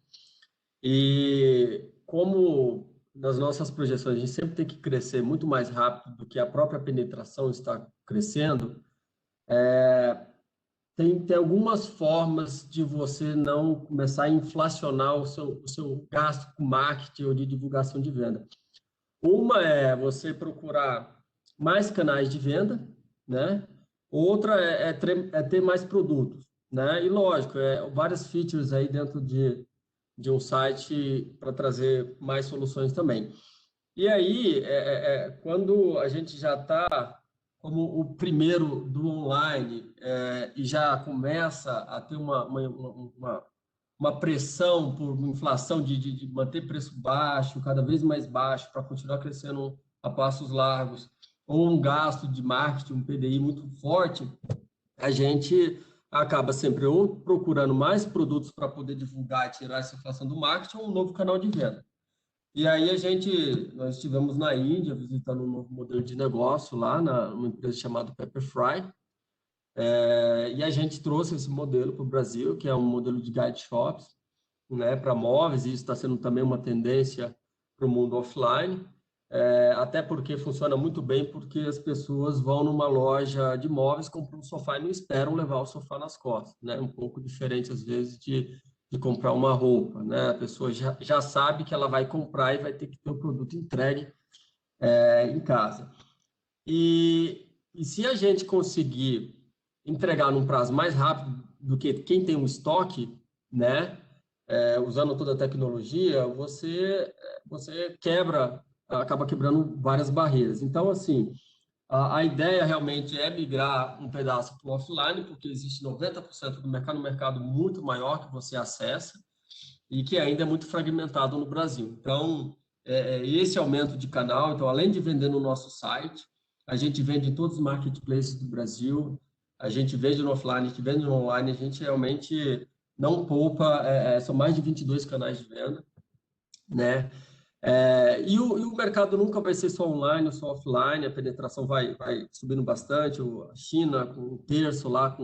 E como nas nossas projeções a gente sempre tem que crescer muito mais rápido do que a própria penetração está crescendo, tem algumas formas de você não começar a inflacionar o seu gasto com marketing ou de divulgação de venda. Uma é você procurar mais canais de venda, né? Outra é ter mais produtos, né? E lógico, várias features aí dentro de um site para trazer mais soluções também. E aí, quando a gente já está como o primeiro do online e já começa a ter uma pressão por inflação de manter preço baixo, cada vez mais baixo, para continuar crescendo a passos largos, ou um gasto de marketing, um PDI muito forte, a gente acaba sempre ou procurando mais produtos para poder divulgar e tirar essa inflação do marketing, ou um novo canal de venda. E aí nós estivemos na Índia visitando um novo modelo de negócio lá, numa empresa chamada Pepperfry, e a gente trouxe esse modelo para o Brasil, que é um modelo de guide shops, né, para móveis, e isso está sendo também uma tendência para o mundo offline, até porque funciona muito bem, porque as pessoas vão numa loja de móveis, compram um sofá e não esperam levar o sofá nas costas, né? Um pouco diferente, às vezes, de comprar uma roupa, né? A pessoa já sabe que ela vai comprar e vai ter que ter o produto entregue em casa. E se a gente conseguir entregar num prazo mais rápido do que quem tem um estoque, né? Usando toda a tecnologia, você acaba quebrando várias barreiras. Então, assim, a ideia realmente é migrar um pedaço para o offline, porque existe 90% do mercado, um mercado muito maior que você acessa e que ainda é muito fragmentado no Brasil. Então, esse aumento de canal, então, além de vender no nosso site, a gente vende em todos os marketplaces do Brasil, a gente vende no offline, a gente vende no online, a gente realmente não poupa, são mais de 22 canais de venda, né? E o mercado nunca vai ser só online ou só offline, a penetração vai subindo bastante, a China com um terço lá,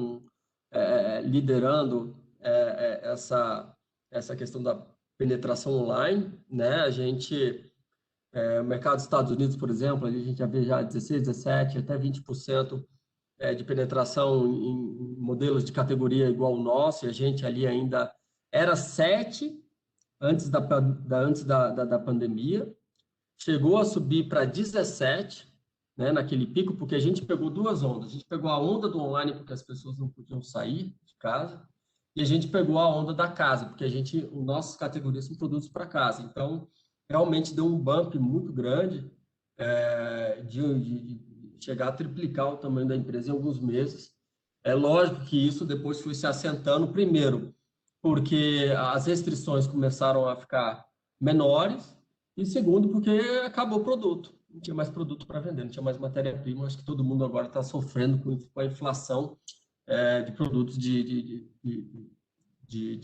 liderando essa questão da penetração online, né? O mercado dos Estados Unidos, por exemplo, a gente já vê já 16, 17, até 20% de penetração em modelos de categoria igual o nosso, e a gente ali ainda era 7 antes da pandemia, chegou a subir para 17, né, naquele pico, porque a gente pegou duas ondas. A gente pegou a onda do online, porque as pessoas não podiam sair de casa, e a gente pegou a onda da casa, porque nossas categorias são produtos para casa. Então, realmente deu um bump muito grande, de chegar a triplicar o tamanho da empresa em alguns meses. É lógico que isso depois foi se assentando, primeiro, porque as restrições começaram a ficar menores, e segundo, porque acabou o produto. Não tinha mais produto para vender, não tinha mais matéria-prima. Acho que todo mundo agora está sofrendo com a inflação de produtos de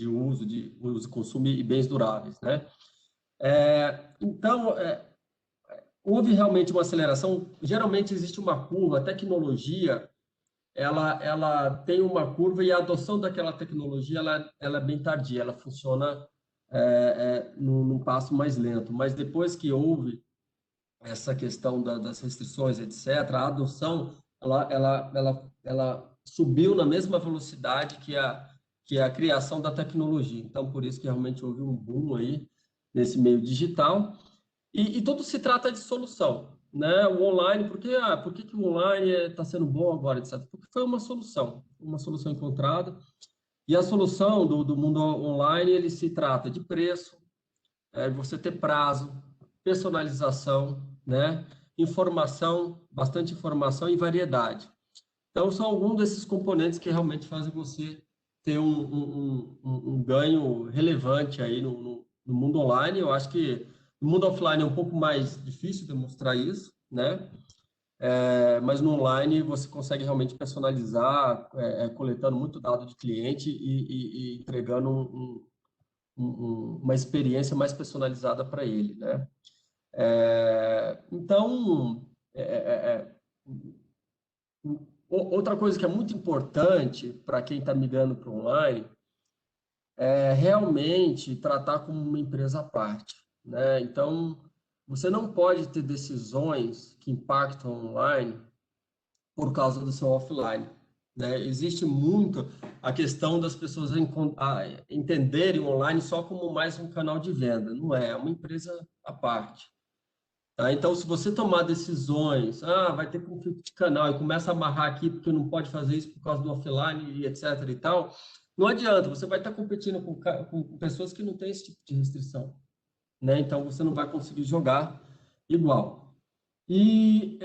uso e consumo e bens duráveis, né? Então, houve realmente uma aceleração. Geralmente existe uma curva, a tecnologia, ela tem uma curva e a adoção daquela tecnologia ela é bem tardia, ela funciona num passo mais lento. Mas depois que houve essa questão das restrições, etc., a adoção ela subiu na mesma velocidade que a criação da tecnologia. Então, por isso que realmente houve um boom aí nesse meio digital. E tudo se trata de solução, né? O online, por que o online está sendo bom agora, etc. Porque foi uma solução encontrada. E a solução do mundo online, ele se trata de preço, você ter prazo, personalização, né? Informação, bastante informação e variedade. Então, são alguns desses componentes que realmente fazem você ter um ganho relevante aí no mundo online. Eu acho que no mundo offline é um pouco mais difícil demonstrar isso, né? Mas no online você consegue realmente personalizar, coletando muito dado de cliente e entregando uma experiência mais personalizada para ele, né? Então, outra coisa que é muito importante para quem está migrando para o online é realmente tratar como uma empresa à parte, né? Então, você não pode ter decisões que impactam online por causa do seu offline, né? Existe muito a questão das pessoas entenderem o online só como mais um canal de venda. Não é uma empresa à parte. Tá? Então, se você tomar decisões, vai ter conflito de canal, e começa a amarrar aqui porque não pode fazer isso por causa do offline, e etc. e tal, não adianta, você vai estar competindo com pessoas que não têm esse tipo de restrição, né? Então, você não vai conseguir jogar igual. E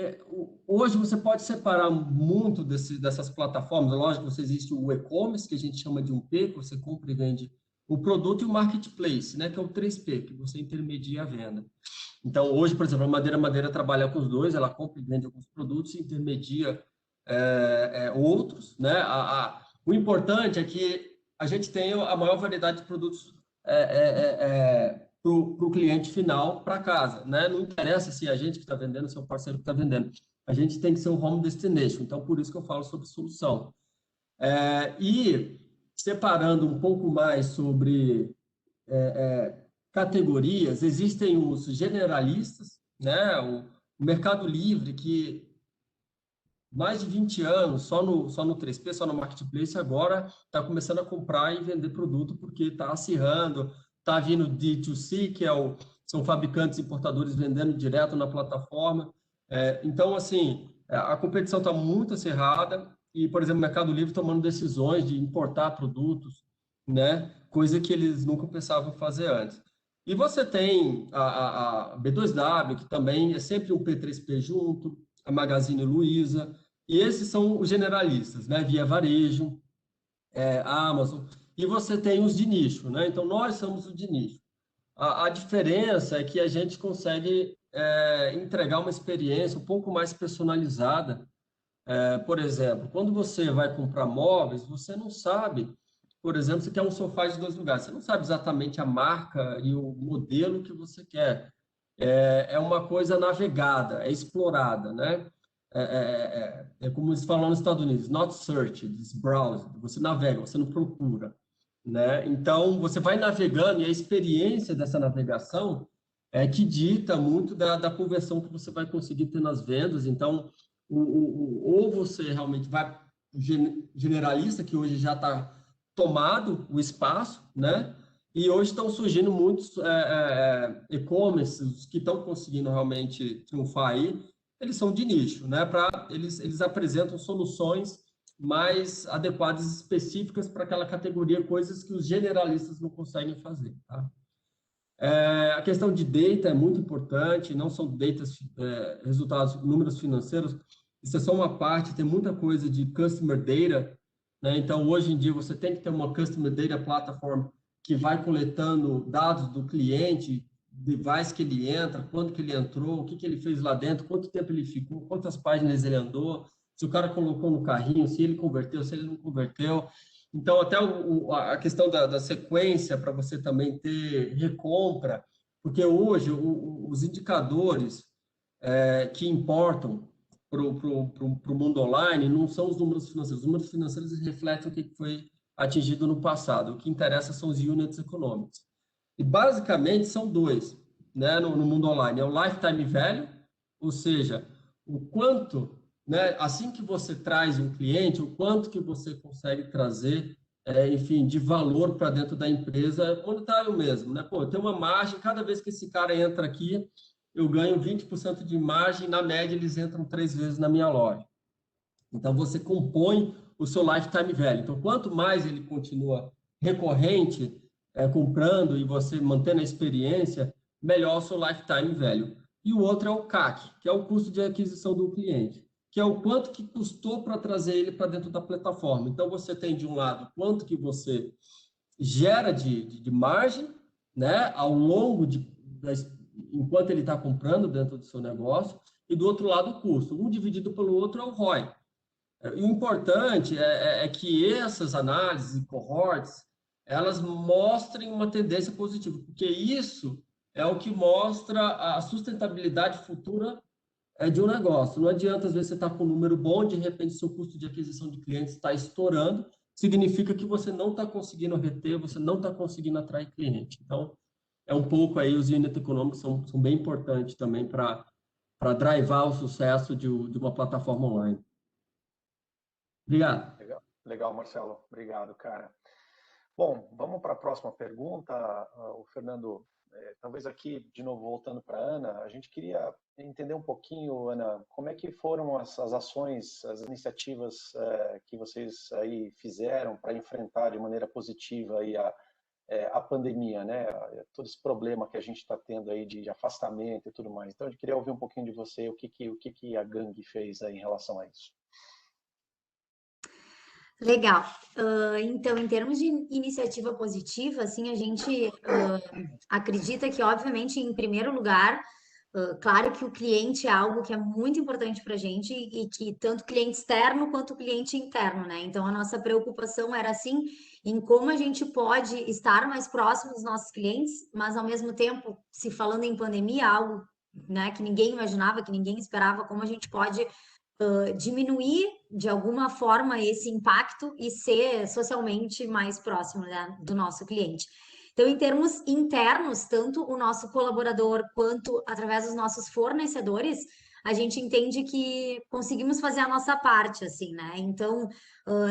hoje você pode separar muito dessas plataformas. Lógico, você existe o e-commerce, que a gente chama de 1P, que você compra e vende o produto, e o marketplace, né, que é o 3P, que você intermedia a venda. Então, hoje, por exemplo, a Madeira trabalha com os dois, ela compra e vende alguns produtos e intermedia outros, né? O importante é que a gente tenha a maior variedade de produtos para o cliente final, para casa, né? Não interessa se a gente que está vendendo, se é o parceiro que está vendendo. A gente tem que ser um home destination. Então, por isso que eu falo sobre solução. E separando um pouco mais sobre categorias, existem os generalistas, né? O Mercado Livre, que mais de 20 anos só no 3P, só no Marketplace, agora está começando a comprar e vender produto porque está acirrando, está vindo D2C, que são fabricantes e importadores vendendo direto na plataforma. Então, assim, a competição está muito acirrada e, por exemplo, o Mercado Livre tomando decisões de importar produtos, né? Coisa que eles nunca pensavam fazer antes. E você tem a B2W, que também é sempre um P3P junto, a Magazine Luiza, e esses são os generalistas, né? Via Varejo, a Amazon, e você tem os de nicho, né? Então, nós somos os de nicho. A diferença é que a gente consegue entregar uma experiência um pouco mais personalizada. Por exemplo, quando você vai comprar móveis, você não sabe, por exemplo, você quer um sofá de 2 lugares, você não sabe exatamente a marca e o modelo que você quer. É uma coisa navegada, é explorada, né? Como eles falam nos Estados Unidos, not search, it's browse. Você navega, você não procura, né? Então, você vai navegando e a experiência dessa navegação é que dita muito da conversão que você vai conseguir ter nas vendas. Então, ou você realmente vai generalista, que hoje já está tomado o espaço, né? E hoje estão surgindo muitos e-commerces que estão conseguindo realmente triunfar aí. Eles são de nicho, né? Eles apresentam soluções mais adequadas e específicas para aquela categoria, coisas que os generalistas não conseguem fazer, tá? A questão de data é muito importante, não são resultados, números financeiros, isso é só uma parte, tem muita coisa de customer data, né? Então, hoje em dia, você tem que ter uma customer data platform que vai coletando dados do cliente, device que ele entra, quando que ele entrou, o que que ele fez lá dentro, quanto tempo ele ficou, quantas páginas ele andou, se o cara colocou no carrinho, se ele converteu, se ele não converteu. Então, até a questão da sequência, para você também ter recompra, porque hoje os indicadores que importam para o mundo online não são os números financeiros. Os números financeiros refletem o que foi atingido no passado. O que interessa são os units econômicos. E, basicamente, são dois, né, no mundo online. É o lifetime value, ou seja, o quanto, né, assim que você traz um cliente, o quanto que você consegue trazer, enfim, de valor para dentro da empresa, monetário mesmo, né? Pô, tem uma margem, cada vez que esse cara entra aqui, eu ganho 20% de margem, na média eles entram 3 vezes na minha loja. Então, você compõe o seu lifetime value. Então, quanto mais ele continua recorrente, comprando e você mantendo a experiência, melhor o seu lifetime value. E o outro é o CAC, que é o custo de aquisição do cliente, que é o quanto que custou para trazer ele para dentro da plataforma. Então, você tem, de um lado, quanto que você gera de margem, né, ao longo enquanto ele está comprando dentro do seu negócio, e do outro lado, o custo. Um dividido pelo outro é o ROI. E o importante é que essas análises e cohorts, elas mostrem uma tendência positiva, porque isso é o que mostra a sustentabilidade futura de um negócio. Não adianta, às vezes, você estar com um número bom, de repente, seu custo de aquisição de clientes está estourando, significa que você não está conseguindo reter, você não está conseguindo atrair cliente. Então, é um pouco aí, os unit econômicos são bem importantes também para drivar o sucesso de uma plataforma online. Obrigado. Legal, Marcelo. Obrigado, cara. Bom, vamos para a próxima pergunta. O Fernando, talvez aqui, de novo, voltando para a Ana, a gente queria entender um pouquinho, Ana, como é que foram essas ações, as iniciativas que vocês aí fizeram para enfrentar de maneira positiva aí a pandemia, né? Todo esse problema que a gente está tendo aí de afastamento e tudo mais. Então, eu queria ouvir um pouquinho de você, o que a Gangue fez aí em relação a isso. Legal. Então, em termos de iniciativa positiva, assim, a gente acredita que, obviamente, em primeiro lugar, claro que o cliente é algo que é muito importante para a gente e que tanto cliente externo quanto cliente interno, né? Então, a nossa preocupação era, assim, em como a gente pode estar mais próximo dos nossos clientes, mas, ao mesmo tempo, se falando em pandemia, algo, né, que ninguém imaginava, que ninguém esperava, como a gente pode diminuir de alguma forma esse impacto e ser socialmente mais próximo, né, do nosso cliente. Então, em termos internos, tanto o nosso colaborador quanto através dos nossos fornecedores, a gente entende que conseguimos fazer a nossa parte, assim, né? Então,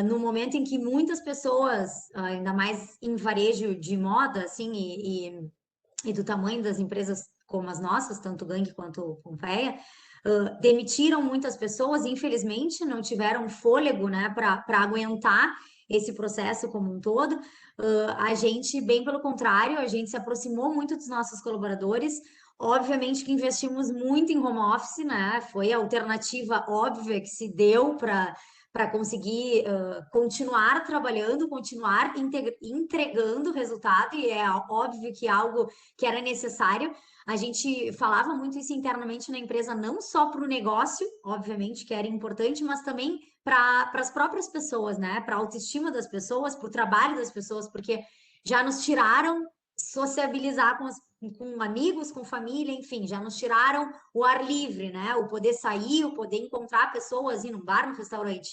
no momento em que muitas pessoas, ainda mais em varejo de moda, assim, e do tamanho das empresas como as nossas, tanto Gangue quanto Pompeia, demitiram muitas pessoas, infelizmente, não tiveram fôlego, né, para aguentar esse processo como um todo. A gente, bem pelo contrário, a gente se aproximou muito dos nossos colaboradores. Obviamente que investimos muito em home office, né? Foi a alternativa óbvia que se deu para conseguir continuar trabalhando, continuar entregando resultado, e é óbvio que algo que era necessário. A gente falava muito isso internamente na empresa, não só para o negócio, obviamente, que era importante, mas também para as próprias pessoas, né? Para a autoestima das pessoas, para o trabalho das pessoas, porque já nos tiraram sociabilizar com amigos, com família, enfim, já nos tiraram o ar livre, né? O poder sair, o poder encontrar pessoas, ir num bar, num restaurante.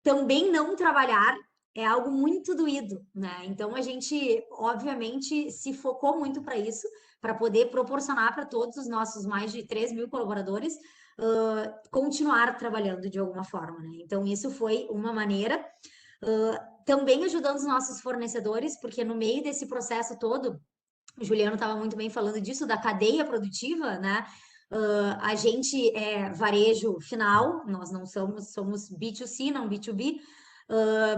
Também não trabalhar é algo muito doído, né? Então a gente, obviamente, se focou muito para isso, para poder proporcionar para todos os nossos mais de 3 mil colaboradores continuar trabalhando de alguma forma, né? Então isso foi uma maneira. Também ajudando os nossos fornecedores, porque no meio desse processo todo, o Juliano estava muito bem falando disso, da cadeia produtiva, né? A gente é varejo final, nós não somos B2C, não B2B,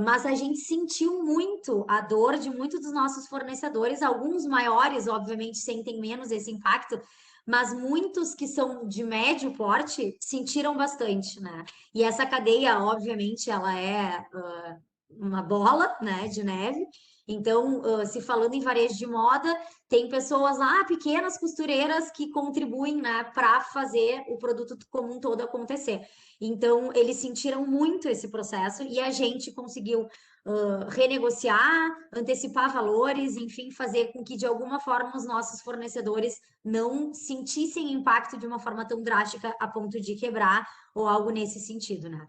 mas a gente sentiu muito a dor de muitos dos nossos fornecedores, alguns maiores, obviamente, sentem menos esse impacto, mas muitos que são de médio porte sentiram bastante, né? E essa cadeia, obviamente, ela é uma bola, né, de neve. Então, se falando em varejo de moda, tem pessoas lá, pequenas costureiras, que contribuem, né, para fazer o produto como um todo acontecer. Então, eles sentiram muito esse processo e a gente conseguiu renegociar, antecipar valores, enfim, fazer com que, de alguma forma, os nossos fornecedores não sentissem impacto de uma forma tão drástica a ponto de quebrar ou algo nesse sentido, né?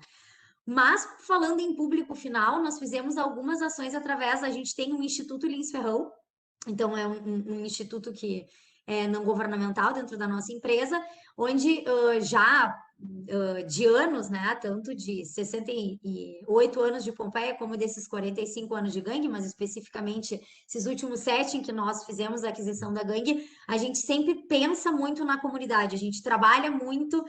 Mas, falando em público final, nós fizemos algumas ações através, a gente tem um Instituto Lins Ferrão, então é um instituto que é não governamental dentro da nossa empresa, onde já de anos, né, tanto de 68 anos de Pompeia, como desses 45 anos de Gangue, mas especificamente esses últimos 7 em que nós fizemos a aquisição da Gangue, a gente sempre pensa muito na comunidade, a gente trabalha muito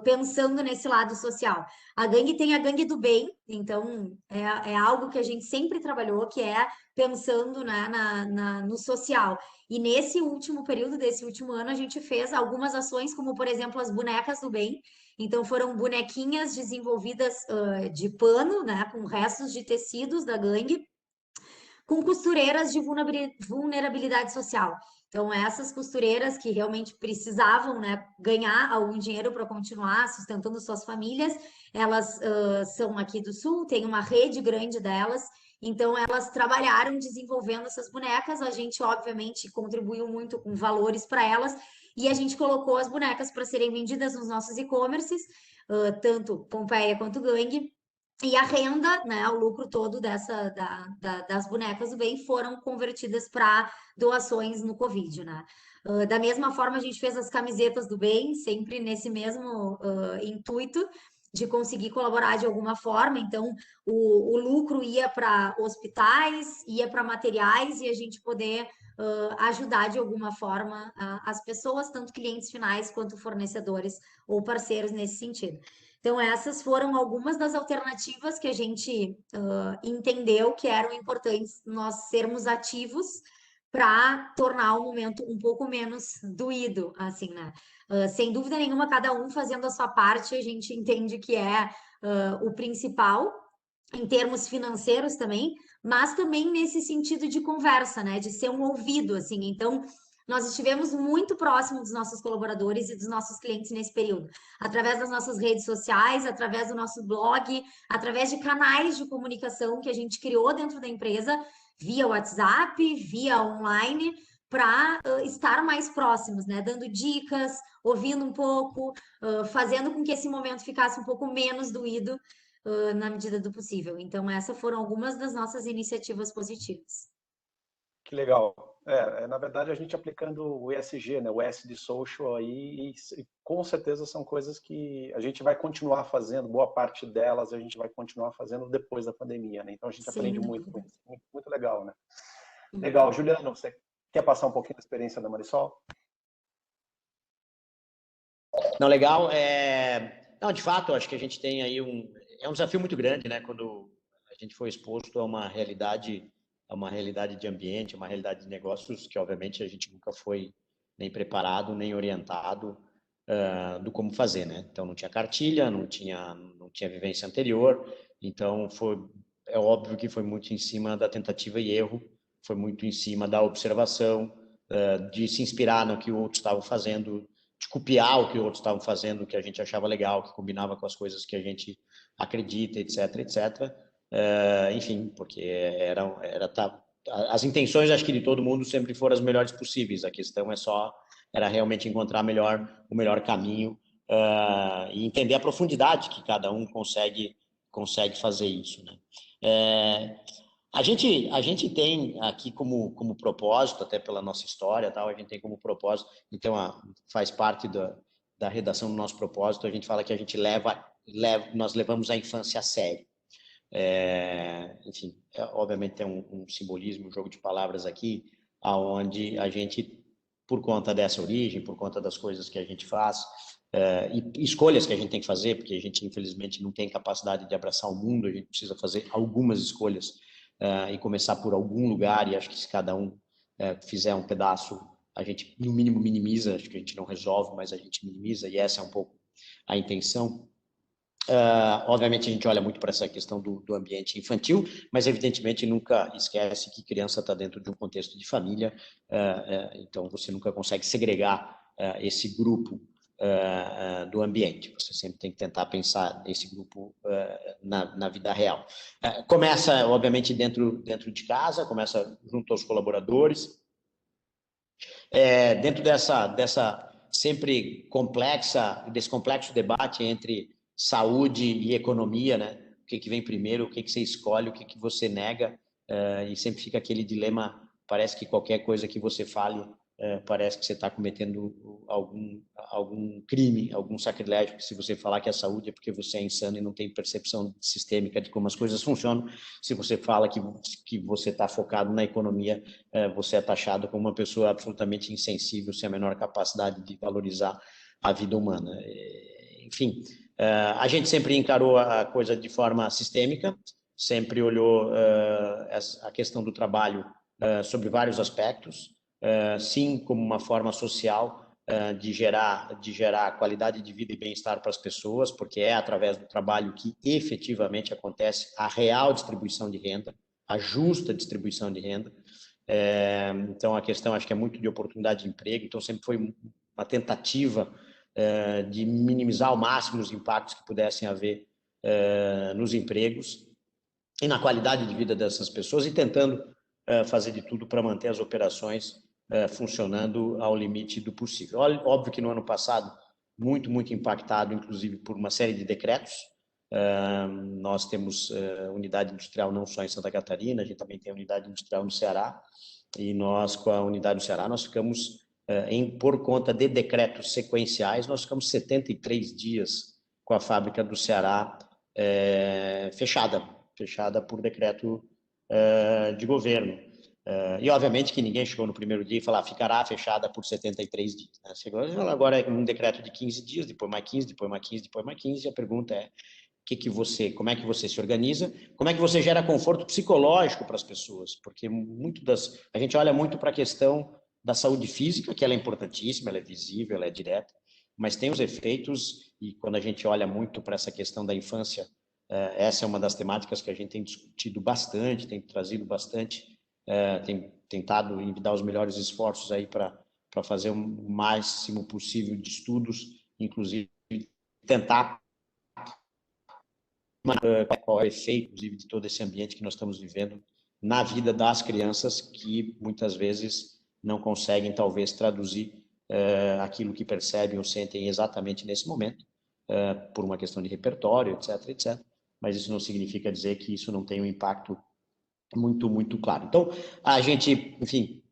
pensando nesse lado social. A Gangue tem a Gangue do Bem, então é algo que a gente sempre trabalhou, que é pensando, né, no social. E nesse último período, desse último ano, a gente fez algumas ações, como, por exemplo, as bonecas do bem. Então, foram bonequinhas desenvolvidas de pano, né, com restos de tecidos da Gangue, com costureiras de vulnerabilidade social. Então, essas costureiras que realmente precisavam, né, ganhar algum dinheiro para continuar sustentando suas famílias, elas são aqui do Sul, tem uma rede grande delas, então elas trabalharam desenvolvendo essas bonecas, a gente obviamente contribuiu muito com valores para elas, e a gente colocou as bonecas para serem vendidas nos nossos e-commerces, tanto Pompeia quanto Gangue, e a renda, né, o lucro todo das bonecas do bem foram convertidas para doações no Covid, né? Da mesma forma, a gente fez as camisetas do bem, sempre nesse mesmo intuito de conseguir colaborar de alguma forma. Então, o lucro ia para hospitais, ia para materiais e a gente poder ajudar de alguma forma as pessoas, tanto clientes finais quanto fornecedores ou parceiros nesse sentido. Então, essas foram algumas das alternativas que a gente entendeu que eram importantes nós sermos ativos para tornar o momento um pouco menos doído, assim, né? Sem dúvida nenhuma, cada um fazendo a sua parte, a gente entende que é o principal, em termos financeiros também, mas também nesse sentido de conversa, né? De ser um ouvido, assim. Então, nós estivemos muito próximos dos nossos colaboradores e dos nossos clientes nesse período, através das nossas redes sociais, através do nosso blog, através de canais de comunicação que a gente criou dentro da empresa, via WhatsApp, via online, para estar mais próximos, né? Dando dicas, ouvindo um pouco, fazendo com que esse momento ficasse um pouco menos doído na medida do possível. Então, essas foram algumas das nossas iniciativas positivas. Que legal. Na verdade, a gente aplicando o ESG, né, o S de social aí, e com certeza são coisas que a gente vai continuar fazendo, boa parte delas a gente vai continuar fazendo depois da pandemia, né? Então a gente aprende muito com isso. Muito, muito legal, né? Legal. Juliano, você quer passar um pouquinho da experiência da Marisol? Não, legal. Não, de fato, acho que a gente tem aí é um desafio muito grande, né? Quando a gente foi exposto a uma realidade de ambiente, uma realidade de negócios que, obviamente, a gente nunca foi nem preparado, nem orientado do como fazer, né? Então, não tinha cartilha, não tinha vivência anterior, então é óbvio que foi muito em cima da tentativa e erro, foi muito em cima da observação, de se inspirar no que outros estavam fazendo, de copiar o que outros estavam fazendo, que a gente achava legal, que combinava com as coisas que a gente acredita, etc, etc. Enfim, porque as intenções, acho que de todo mundo sempre foram as melhores possíveis. A questão era realmente encontrar o melhor caminho e entender a profundidade que cada um consegue fazer isso, né? A gente tem aqui como propósito, até pela nossa história, tal, a gente tem como propósito, então faz parte da redação do nosso propósito, a gente fala que a gente nós levamos a infância a sério. Enfim, obviamente tem um simbolismo, um jogo de palavras aqui, aonde a gente, por conta dessa origem, por conta das coisas que a gente faz, e escolhas que a gente tem que fazer, porque a gente, infelizmente, não tem capacidade de abraçar o mundo, a gente precisa fazer algumas escolhas e começar por algum lugar, e acho que se cada um fizer um pedaço, a gente, no mínimo, minimiza, acho que a gente não resolve, mas a gente minimiza, e essa é um pouco a intenção. Obviamente, a gente olha muito para essa questão do ambiente infantil, mas, evidentemente, nunca esquece que criança está dentro de um contexto de família, então você nunca consegue segregar esse grupo do ambiente. Você sempre tem que tentar pensar nesse grupo na vida real. Começa, obviamente, dentro de casa, começa junto aos colaboradores. Dentro dessa sempre desse complexo debate entre saúde e economia, né? O que vem primeiro, o que você escolhe, o que você nega, e sempre fica aquele dilema, parece que qualquer coisa que você fale, parece que você está cometendo algum crime, algum sacrilégio, se você falar que a saúde é porque você é insano e não tem percepção sistêmica de como as coisas funcionam. Se você fala que você está focado na economia, você é taxado como uma pessoa absolutamente insensível, sem a menor capacidade de valorizar a vida humana. Enfim, a gente sempre encarou a coisa de forma sistêmica, sempre olhou a questão do trabalho sobre vários aspectos, sim, como uma forma social de gerar qualidade de vida e bem-estar para as pessoas, porque é através do trabalho que efetivamente acontece a real distribuição de renda, a justa distribuição de renda. Então, a questão acho que é muito de oportunidade de emprego, então sempre foi uma tentativa de minimizar ao máximo os impactos que pudessem haver nos empregos e na qualidade de vida dessas pessoas, e tentando fazer de tudo para manter as operações funcionando ao limite do possível. Óbvio que no ano passado, muito impactado, inclusive, por uma série de decretos. Nós temos unidade industrial não só em Santa Catarina, a gente também tem unidade industrial no Ceará, e nós, com a unidade do Ceará, nós ficamos, por conta de decretos sequenciais, nós ficamos 73 dias com a fábrica do Ceará fechada por decreto de governo. E, obviamente, que ninguém chegou no primeiro dia e falou, ficará fechada por 73 dias. Né? Chegou agora é um decreto de 15 dias, depois mais 15, depois mais 15, depois mais 15, e a pergunta é, como é que você se organiza, como é que você gera conforto psicológico para as pessoas, porque a gente olha muito para a questão da saúde física, que ela é importantíssima, ela é visível, ela é direta, mas tem os efeitos, e quando a gente olha muito para essa questão da infância, essa é uma das temáticas que a gente tem discutido bastante, tem trazido bastante, tem tentado envidar os melhores esforços aí para fazer o máximo possível de estudos, inclusive tentar qual é o efeito, inclusive, de todo esse ambiente que nós estamos vivendo na vida das crianças, que muitas vezes não conseguem, talvez, traduzir aquilo que percebem ou sentem exatamente nesse momento, por uma questão de repertório, etc. Mas isso não significa dizer que isso não tem um impacto muito claro. Então, a gente, enfim,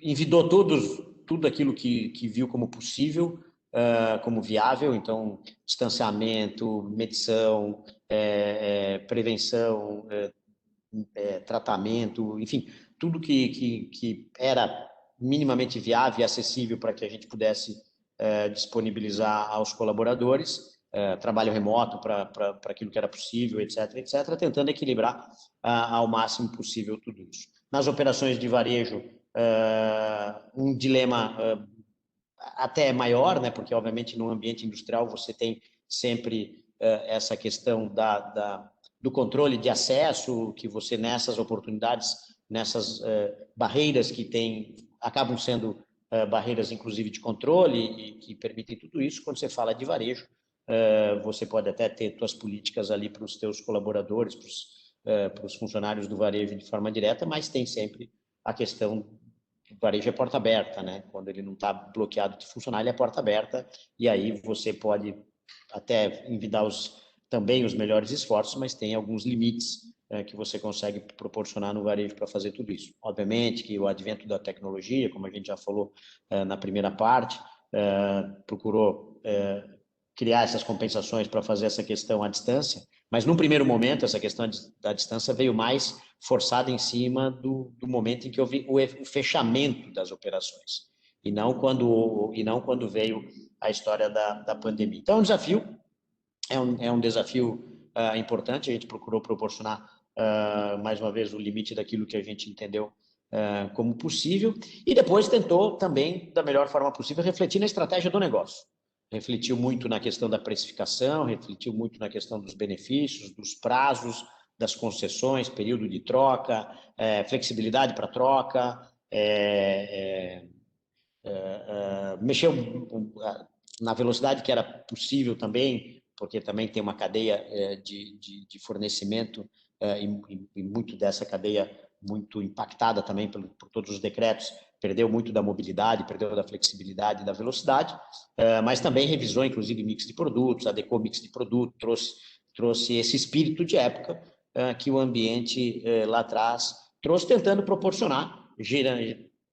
envidou tudo aquilo que viu como possível, como viável, então, distanciamento, medição, prevenção, tratamento, enfim, tudo que era minimamente viável e acessível para que a gente pudesse disponibilizar aos colaboradores, trabalho remoto para aquilo que era possível, etc., tentando equilibrar ao máximo possível tudo isso. Nas operações de varejo, um dilema até maior, né, porque, obviamente, no ambiente industrial você tem sempre essa questão do controle de acesso, que você, nessas oportunidades, nessas barreiras que acabam sendo barreiras, inclusive, de controle e que permitem tudo isso. Quando você fala de varejo, você pode até ter suas políticas ali para os seus colaboradores, para os funcionários do varejo de forma direta, mas tem sempre a questão do varejo é porta aberta, né? Quando ele não está bloqueado de funcionar, ele é porta aberta, e aí você pode até envidar também os melhores esforços, mas tem alguns limites que você consegue proporcionar no varejo para fazer tudo isso. Obviamente que o advento da tecnologia, como a gente já falou na primeira parte, procurou criar essas compensações para fazer essa questão à distância, mas num primeiro momento essa questão da distância veio mais forçada em cima do momento em que houve o fechamento das operações, e não quando veio a história da pandemia. Então, é um desafio importante. A gente procurou proporcionar, mais uma vez, o limite daquilo que a gente entendeu como possível, e depois tentou também, da melhor forma possível, refletir na estratégia do negócio. Refletiu muito na questão da precificação, refletiu muito na questão dos benefícios, dos prazos, das concessões, período de troca, flexibilidade para troca, mexeu na velocidade que era possível também, porque também tem uma cadeia de fornecimento e muito dessa cadeia muito impactada também por todos os decretos, perdeu muito da mobilidade, perdeu da flexibilidade e da velocidade, mas também revisou, inclusive, mix de produtos, adequou mix de produto, trouxe esse espírito de época que o ambiente lá atrás trouxe, tentando proporcionar,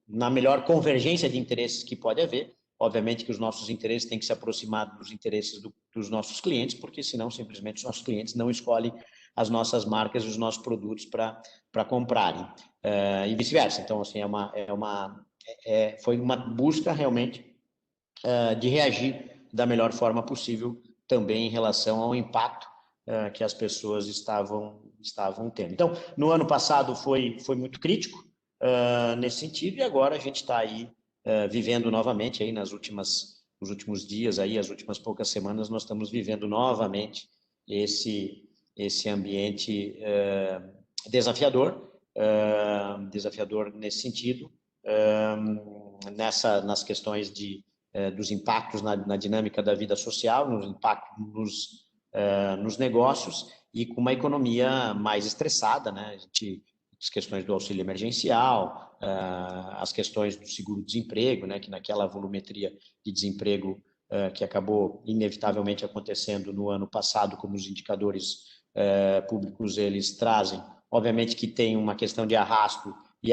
na melhor convergência de interesses que pode haver. Obviamente que os nossos interesses têm que se aproximar dos interesses dos nossos clientes, porque senão simplesmente os nossos clientes não escolhem as nossas marcas e os nossos produtos para comprarem, e vice-versa. Então, assim, foi uma busca realmente de reagir da melhor forma possível também em relação ao impacto que as pessoas estavam tendo. Então, no ano passado foi muito crítico nesse sentido, e agora a gente está aí vivendo novamente, aí nos últimos dias, aí, as últimas poucas semanas, nós estamos vivendo novamente esse ambiente desafiador nesse sentido, nas questões dos impactos na dinâmica da vida social, nos impactos nos negócios, e com uma economia mais estressada, né? As questões do auxílio emergencial, as questões do seguro-desemprego, né? Que naquela volumetria de desemprego que acabou inevitavelmente acontecendo no ano passado, como os indicadores públicos eles trazem, obviamente que tem uma questão de arrasto, e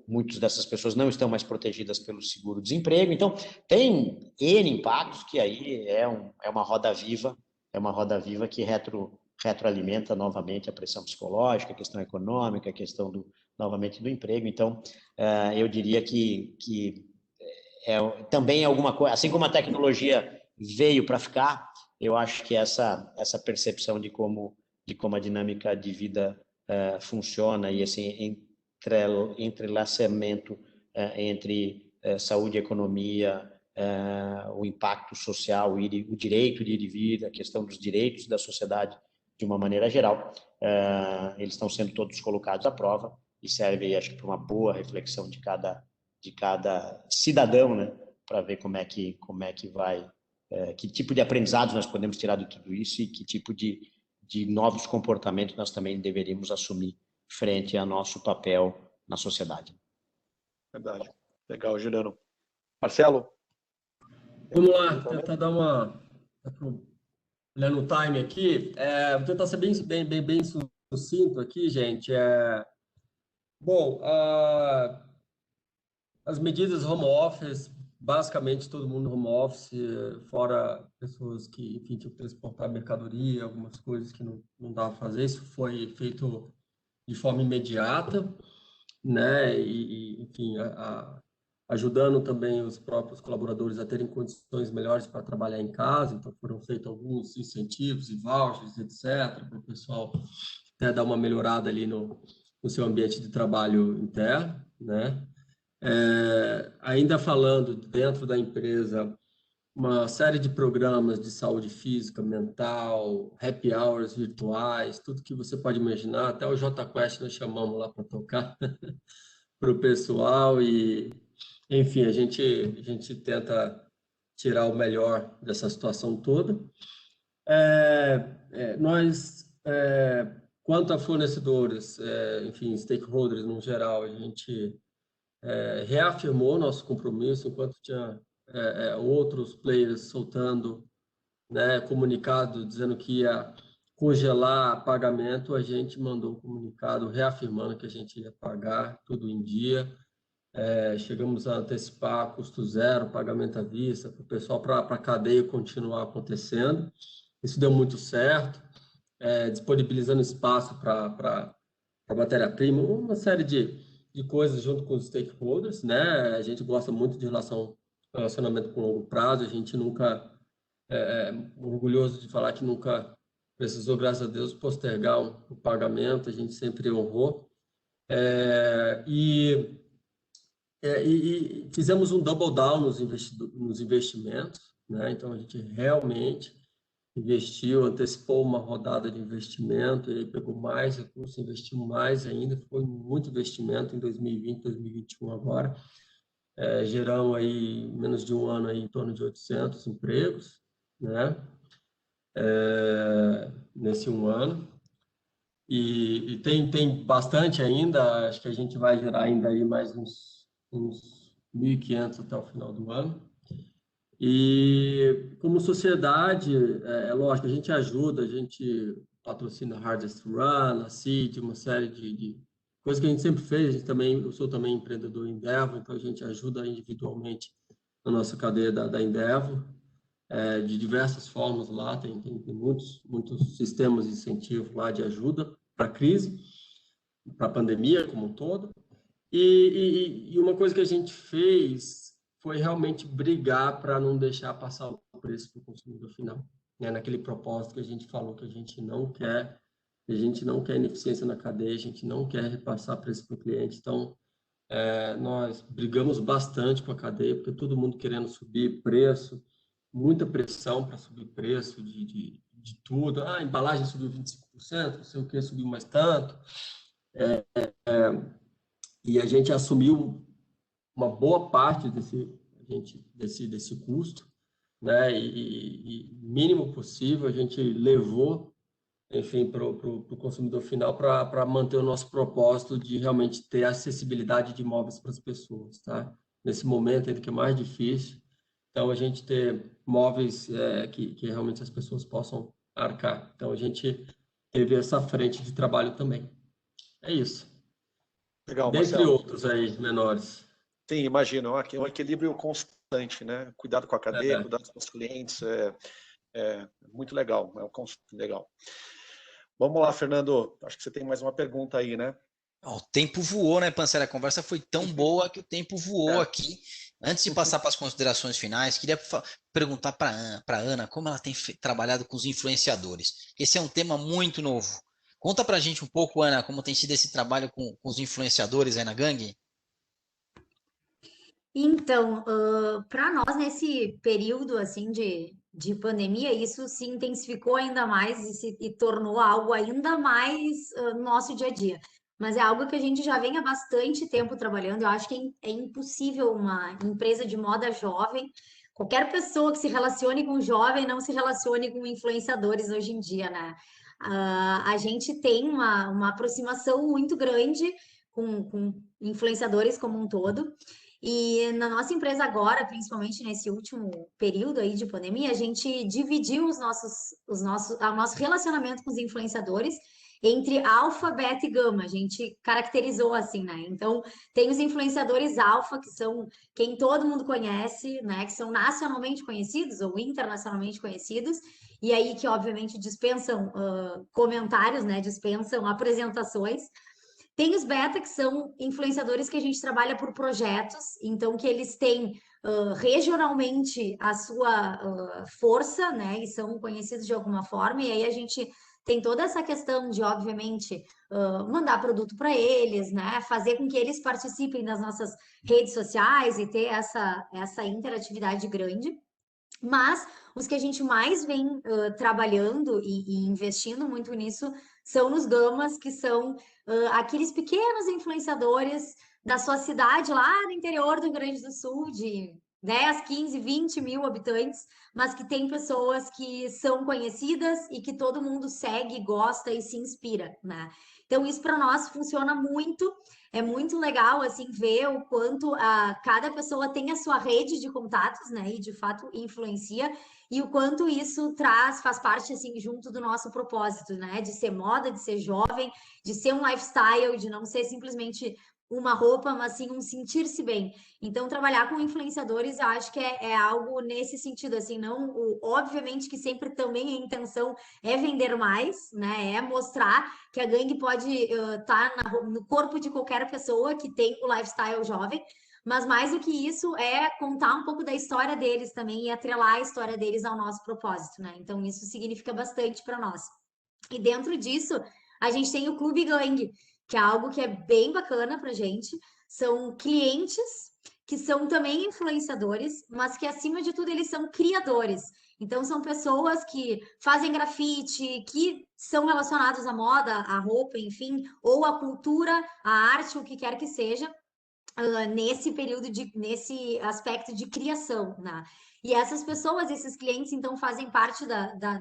muitas dessas pessoas não estão mais protegidas pelo seguro-desemprego. Então, tem N impactos que aí é uma roda viva, que retroalimenta novamente a pressão psicológica, a questão econômica, a questão novamente do emprego. Então, eu diria que também alguma coisa, assim como a tecnologia veio para ficar, eu acho que essa percepção de como a dinâmica de vida funciona, e esse entrelaçamento entre saúde e economia, o impacto social, o direito de ir e vir, a questão dos direitos da sociedade de uma maneira geral, eles estão sendo todos colocados à prova, e serve, acho que, para uma boa reflexão de cada cidadão, né, para ver como é que vai, que tipo de aprendizados nós podemos tirar de tudo isso, e que tipo de novos comportamentos nós também deveríamos assumir frente ao nosso papel na sociedade. Verdade. Legal, Juliano. Marcelo? Vamos lá, tentar dar uma... Olhando o time aqui, vou tentar ser bem sucinto aqui, gente. Bom, as medidas home office, basicamente todo mundo home office, fora pessoas que, enfim, tinham que transportar mercadoria, algumas coisas que não dava para fazer. Isso foi feito de forma imediata, né? E enfim, ajudando também os próprios colaboradores a terem condições melhores para trabalhar em casa. Então, foram feitos alguns incentivos e vouchers, etc., para o pessoal dar uma melhorada ali no seu ambiente de trabalho interno, né? Ainda falando dentro da empresa, uma série de programas de saúde física, mental, happy hours virtuais, tudo que você pode imaginar. Até o JQuest nós chamamos lá para tocar para o pessoal, e enfim, a gente tenta tirar o melhor dessa situação toda. Nós, quanto a fornecedores, enfim, stakeholders no geral, a gente reafirmou nosso compromisso, enquanto tinha outros players soltando, né, comunicado dizendo que ia congelar pagamento, a gente mandou um comunicado reafirmando que a gente ia pagar tudo em dia. Chegamos a antecipar custo zero, pagamento à vista, para o pessoal, para a cadeia continuar acontecendo. Isso deu muito certo, disponibilizando espaço para matéria-prima, uma série de coisas junto com os stakeholders, né? A gente gosta muito de relação relacionamento com longo prazo. A gente nunca, orgulhoso de falar que nunca precisou, graças a Deus, postergar o pagamento, a gente sempre honrou. E fizemos um double down nos investimentos, né? Então, a gente realmente investiu, antecipou uma rodada de investimento, e pegou mais recursos, investiu mais ainda, foi muito investimento em 2020, 2021 agora. Geramos aí, menos de um ano, aí, em torno de 800 empregos, né? Nesse um ano. E tem bastante ainda, acho que a gente vai gerar ainda aí mais uns 1.500 até o final do ano. E como sociedade, lógico, a gente ajuda, a gente patrocina a Hardest Run, a City, uma série de coisas que a gente sempre fez. Eu sou também empreendedor Endeavor, então a gente ajuda individualmente na nossa cadeia da Endeavor, de diversas formas lá, tem muitos sistemas de incentivo lá de ajuda para a crise, para a pandemia como um todo. E uma coisa que a gente fez foi realmente brigar para não deixar passar o preço para o consumidor final, né? Naquele propósito que a gente falou que a gente não quer ineficiência na cadeia, a gente não quer repassar preço para o cliente. Então, nós brigamos bastante com a cadeia, porque todo mundo querendo subir preço, muita pressão para subir preço de tudo. A embalagem subiu 25%, não sei o que, subiu mais tanto. E a gente assumiu uma boa parte desse custo, né? E mínimo possível a gente levou, enfim, para o consumidor final para manter o nosso propósito de realmente ter acessibilidade de imóveis para as pessoas, tá? Nesse momento ainda que é mais difícil, então a gente ter móveis que realmente as pessoas possam arcar. Então a gente teve essa frente de trabalho também. É isso. Legal, Dentre Marcelo. outros aí menores. Sim, imagino. É um equilíbrio constante, né? Cuidado com a cadeia, cuidado com os clientes, muito legal, legal. Vamos lá, Fernando. Acho que você tem mais uma pergunta aí, né? O tempo voou, né, Pansseri? A conversa foi tão boa que o tempo voou aqui. Antes de passar para as considerações finais, queria perguntar para a Ana como ela tem trabalhado com os influenciadores. Esse é um tema muito novo. Conta para a gente um pouco, Ana, como tem sido esse trabalho com os influenciadores aí na Gangue. Então, para nós, nesse período assim de pandemia, isso se intensificou ainda mais e tornou algo ainda mais nosso dia a dia. Mas é algo que a gente já vem há bastante tempo trabalhando. Eu acho que é impossível uma empresa de moda jovem, qualquer pessoa que se relacione com jovem, não se relacione com influenciadores hoje em dia, né? A gente tem uma aproximação muito grande com influenciadores como um todo. E na nossa empresa agora, principalmente nesse último período aí de pandemia, a gente dividiu o nosso relacionamento com os influenciadores entre alfa, beta e gama. A gente caracterizou assim, né? Então, tem os influenciadores alfa, que são quem todo mundo conhece, né? Que são nacionalmente conhecidos ou internacionalmente conhecidos, e aí que, obviamente, dispensam comentários, né? Dispensam apresentações. Tem os beta, que são influenciadores que a gente trabalha por projetos, então que eles têm regionalmente a sua força, né? E são conhecidos de alguma forma, e aí a gente tem toda essa questão de, obviamente, mandar produto para eles, né? Fazer com que eles participem das nossas redes sociais e ter essa interatividade grande. Mas os que a gente mais vem trabalhando e investindo muito nisso são nos gamas, que são aqueles pequenos influenciadores da sua cidade lá no interior do Rio Grande do Sul, de 10, 15, 20 mil habitantes, mas que tem pessoas que são conhecidas e que todo mundo segue, gosta e se inspira, né? Então, isso para nós funciona muito. É muito legal, assim, ver o quanto cada pessoa tem a sua rede de contatos, né? E, de fato, influencia. E o quanto isso faz parte, assim, junto do nosso propósito, né? De ser moda, de ser jovem, de ser um lifestyle, de não ser simplesmente uma roupa, mas sim um sentir-se bem. Então, trabalhar com influenciadores, eu acho que é algo nesse sentido, assim, não... obviamente que sempre também a intenção é vender mais, né? É mostrar que a gangue pode estar no corpo de qualquer pessoa que tem o lifestyle jovem, mas mais do que isso é contar um pouco da história deles também e atrelar a história deles ao nosso propósito, né? Então isso significa bastante para nós. E dentro disso, a gente tem o Clube Gangue, que é algo que é bem bacana para gente. São clientes que são também influenciadores, mas que acima de tudo eles são criadores. Então são pessoas que fazem grafite, que são relacionados à moda, à roupa, enfim, ou à cultura, à arte, o que quer que seja, nesse período nesse aspecto de criação, né? E essas pessoas, esses clientes, então, fazem parte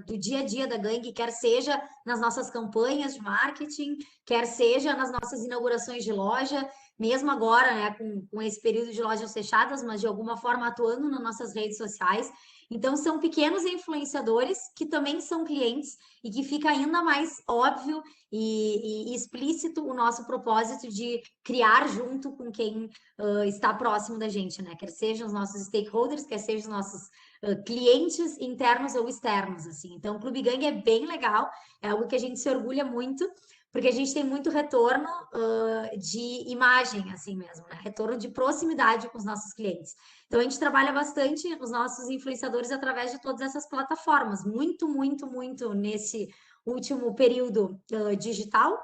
do dia a dia da gangue, quer seja nas nossas campanhas de marketing, quer seja nas nossas inaugurações de loja, mesmo agora, né, com esse período de lojas fechadas, mas de alguma forma atuando nas nossas redes sociais. Então, são pequenos influenciadores que também são clientes e que fica ainda mais óbvio e explícito o nosso propósito de criar junto com quem está próximo da gente, né? Quer sejam os nossos stakeholders, quer sejam os nossos clientes internos ou externos, assim. Então, o Clube Gangue é bem legal, é algo que a gente se orgulha muito, porque a gente tem muito retorno de imagem, assim mesmo, né? Retorno de proximidade com os nossos clientes. Então, a gente trabalha bastante os nossos influenciadores através de todas essas plataformas, muito, muito, muito nesse último período digital,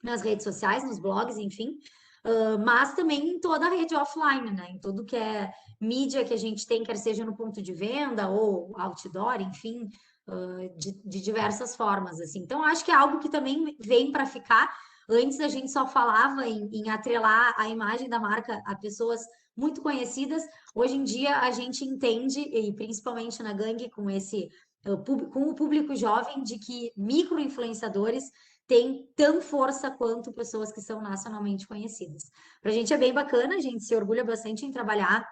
nas redes sociais, nos blogs, enfim, mas também em toda a rede offline, né? Em tudo que é mídia que a gente tem, quer seja no ponto de venda ou outdoor, enfim, de diversas formas, assim. Então, acho que é algo que também vem para ficar. Antes a gente só falava em atrelar a imagem da marca a pessoas muito conhecidas. Hoje em dia a gente entende, e principalmente na gangue, com o público jovem, de que micro-influenciadores têm tão força quanto pessoas que são nacionalmente conhecidas. Para a gente é bem bacana, a gente se orgulha bastante em trabalhar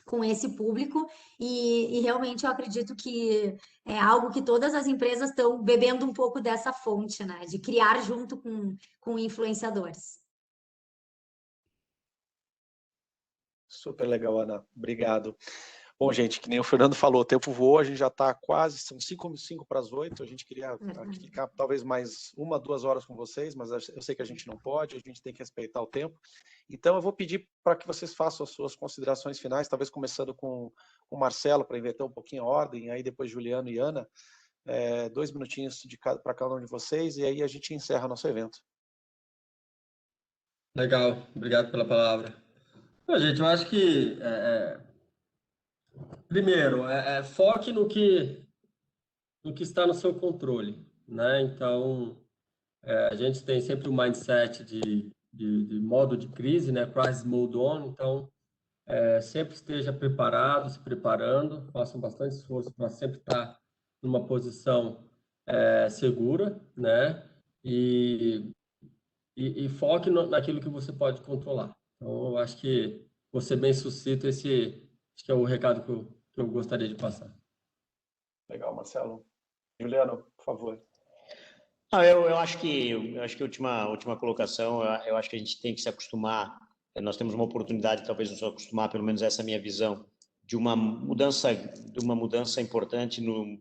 com esse público e realmente eu acredito que é algo que todas as empresas estão bebendo um pouco dessa fonte, né? De criar junto com influenciadores. Super legal, Ana. Obrigado. Bom, gente, que nem o Fernando falou, o tempo voou, a gente já está quase, são 5 para as 8, a gente queria ficar talvez mais 1, 2 horas com vocês, mas eu sei que a gente não pode, a gente tem que respeitar o tempo. Então, eu vou pedir para que vocês façam as suas considerações finais, talvez começando com o Marcelo, para inverter um pouquinho a ordem, aí depois Juliano e Ana, 2 minutinhos para cada um de vocês, e aí a gente encerra nosso evento. Legal, obrigado pela palavra. Bom, gente, eu acho que, primeiro, foque no que está no seu controle, né? Então, a gente tem sempre o mindset de modo de crise, né? Crisis mode on. Então, sempre esteja preparado, se preparando, façam bastante esforço para sempre estar numa posição segura, né? E foque naquilo que você pode controlar. Então, eu acho que vou ser bem sucinto, acho que é o recado que eu gostaria de passar. Legal, Marcelo. Juliano, por favor. Eu acho que a última colocação, eu acho que a gente tem que se acostumar, nós temos uma oportunidade, talvez nos acostumar, pelo menos essa é a minha visão, de uma mudança importante no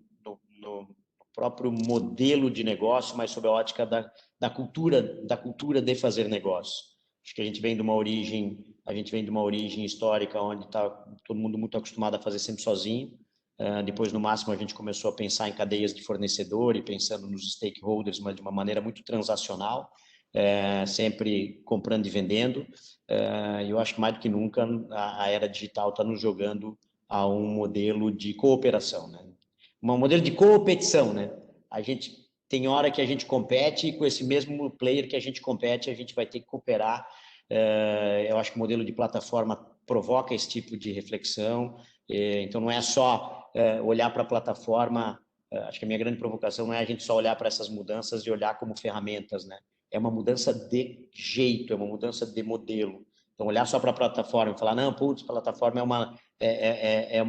próprio modelo de negócio, mas sob a ótica da cultura de fazer negócio. Acho que a gente vem de uma origem histórica onde está todo mundo muito acostumado a fazer sempre sozinho. Depois, no máximo, a gente começou a pensar em cadeias de fornecedor e pensando nos stakeholders, mas de uma maneira muito transacional, sempre comprando e vendendo. Eu acho que mais do que nunca a era digital está nos jogando a um modelo de cooperação, né? Um modelo de competição, né? A gente tem hora que a gente compete e com esse mesmo player que a gente compete, a gente vai ter que cooperar. Eu acho que o modelo de plataforma provoca esse tipo de reflexão. Então, não é só olhar para a plataforma. Acho que a minha grande provocação não é a gente só olhar para essas mudanças e olhar como ferramentas, né? É uma mudança de jeito, é uma mudança de modelo. Então, olhar só para a plataforma e falar, não, putz, plataforma é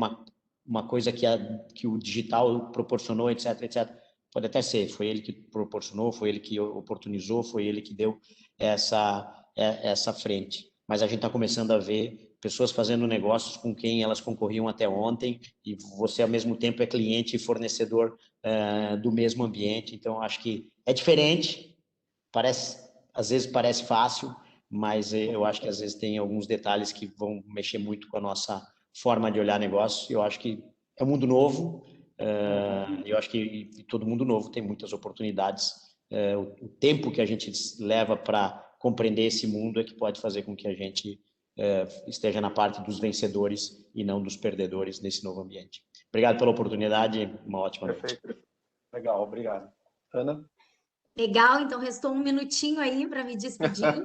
uma coisa que o digital proporcionou, etc, etc. Pode até ser, foi ele que proporcionou, foi ele que oportunizou, foi ele que deu essa frente. Mas a gente está começando a ver pessoas fazendo negócios com quem elas concorriam até ontem e você, ao mesmo tempo, é cliente e fornecedor do mesmo ambiente. Então, acho que é diferente, às vezes parece fácil, mas eu acho que às vezes tem alguns detalhes que vão mexer muito com a nossa forma de olhar negócio. Eu acho que é um mundo novo, eu acho que todo mundo novo tem muitas oportunidades. O tempo que a gente leva para compreender esse mundo é que pode fazer com que a gente esteja na parte dos vencedores e não dos perdedores nesse novo ambiente. Obrigado pela oportunidade, uma ótima noite. Perfeito. Legal, obrigado. Ana? Legal, então restou um minutinho aí para me despedir,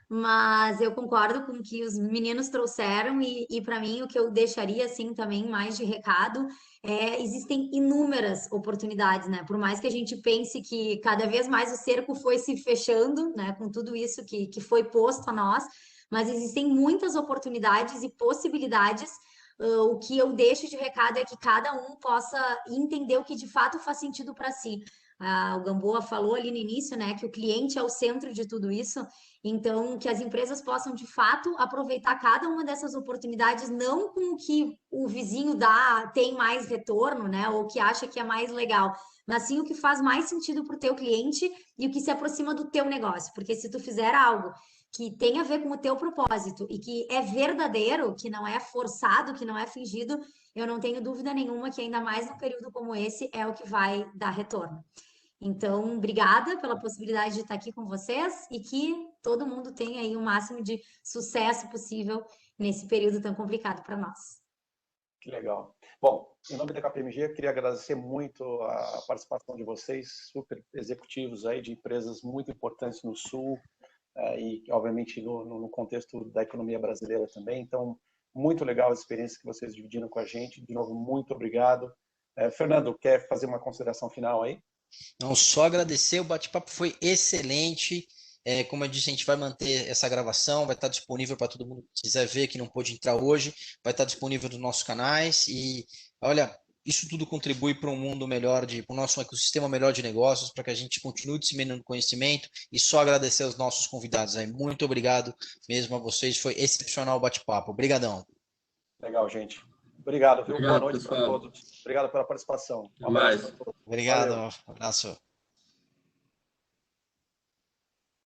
mas eu concordo com o que os meninos trouxeram e para mim o que eu deixaria assim também mais de recado existem inúmeras oportunidades, né? Por mais que a gente pense que cada vez mais o cerco foi se fechando, né? Com tudo isso que foi posto a nós, mas existem muitas oportunidades e possibilidades. O que eu deixo de recado é que cada um possa entender o que de fato faz sentido para si. O Gamboa falou ali no início, né, que o cliente é o centro de tudo isso, então que as empresas possam de fato aproveitar cada uma dessas oportunidades, não com o que o vizinho dá, tem mais retorno, né, ou que acha que é mais legal, mas sim o que faz mais sentido para o teu cliente e o que se aproxima do teu negócio, porque se tu fizer algo que tem a ver com o teu propósito e que é verdadeiro, que não é forçado, que não é fingido, eu não tenho dúvida nenhuma que ainda mais num período como esse é o que vai dar retorno. Então, obrigada pela possibilidade de estar aqui com vocês e que todo mundo tenha aí o máximo de sucesso possível nesse período tão complicado para nós. Que legal. Bom, em nome da KPMG, eu queria agradecer muito a participação de vocês, super executivos aí de empresas muito importantes no Sul e, obviamente, no contexto da economia brasileira também. Então, muito legal as experiências que vocês dividiram com a gente. De novo, muito obrigado. Fernando, quer fazer uma consideração final aí? Não, só agradecer, o bate-papo foi excelente. Como eu disse, a gente vai manter essa gravação, vai estar disponível para todo mundo que quiser ver, que não pôde entrar hoje, vai estar disponível nos nossos canais. E olha, isso tudo contribui para um mundo melhor, para o nosso ecossistema melhor de negócios, para que a gente continue disseminando conhecimento. E só agradecer aos nossos convidados aí. Muito obrigado mesmo a vocês, foi excepcional o bate-papo. Obrigadão. Legal, gente. Obrigado, viu? Obrigado, Boa noite para todos. Obrigado pela participação. Até mais. Obrigado, um abraço.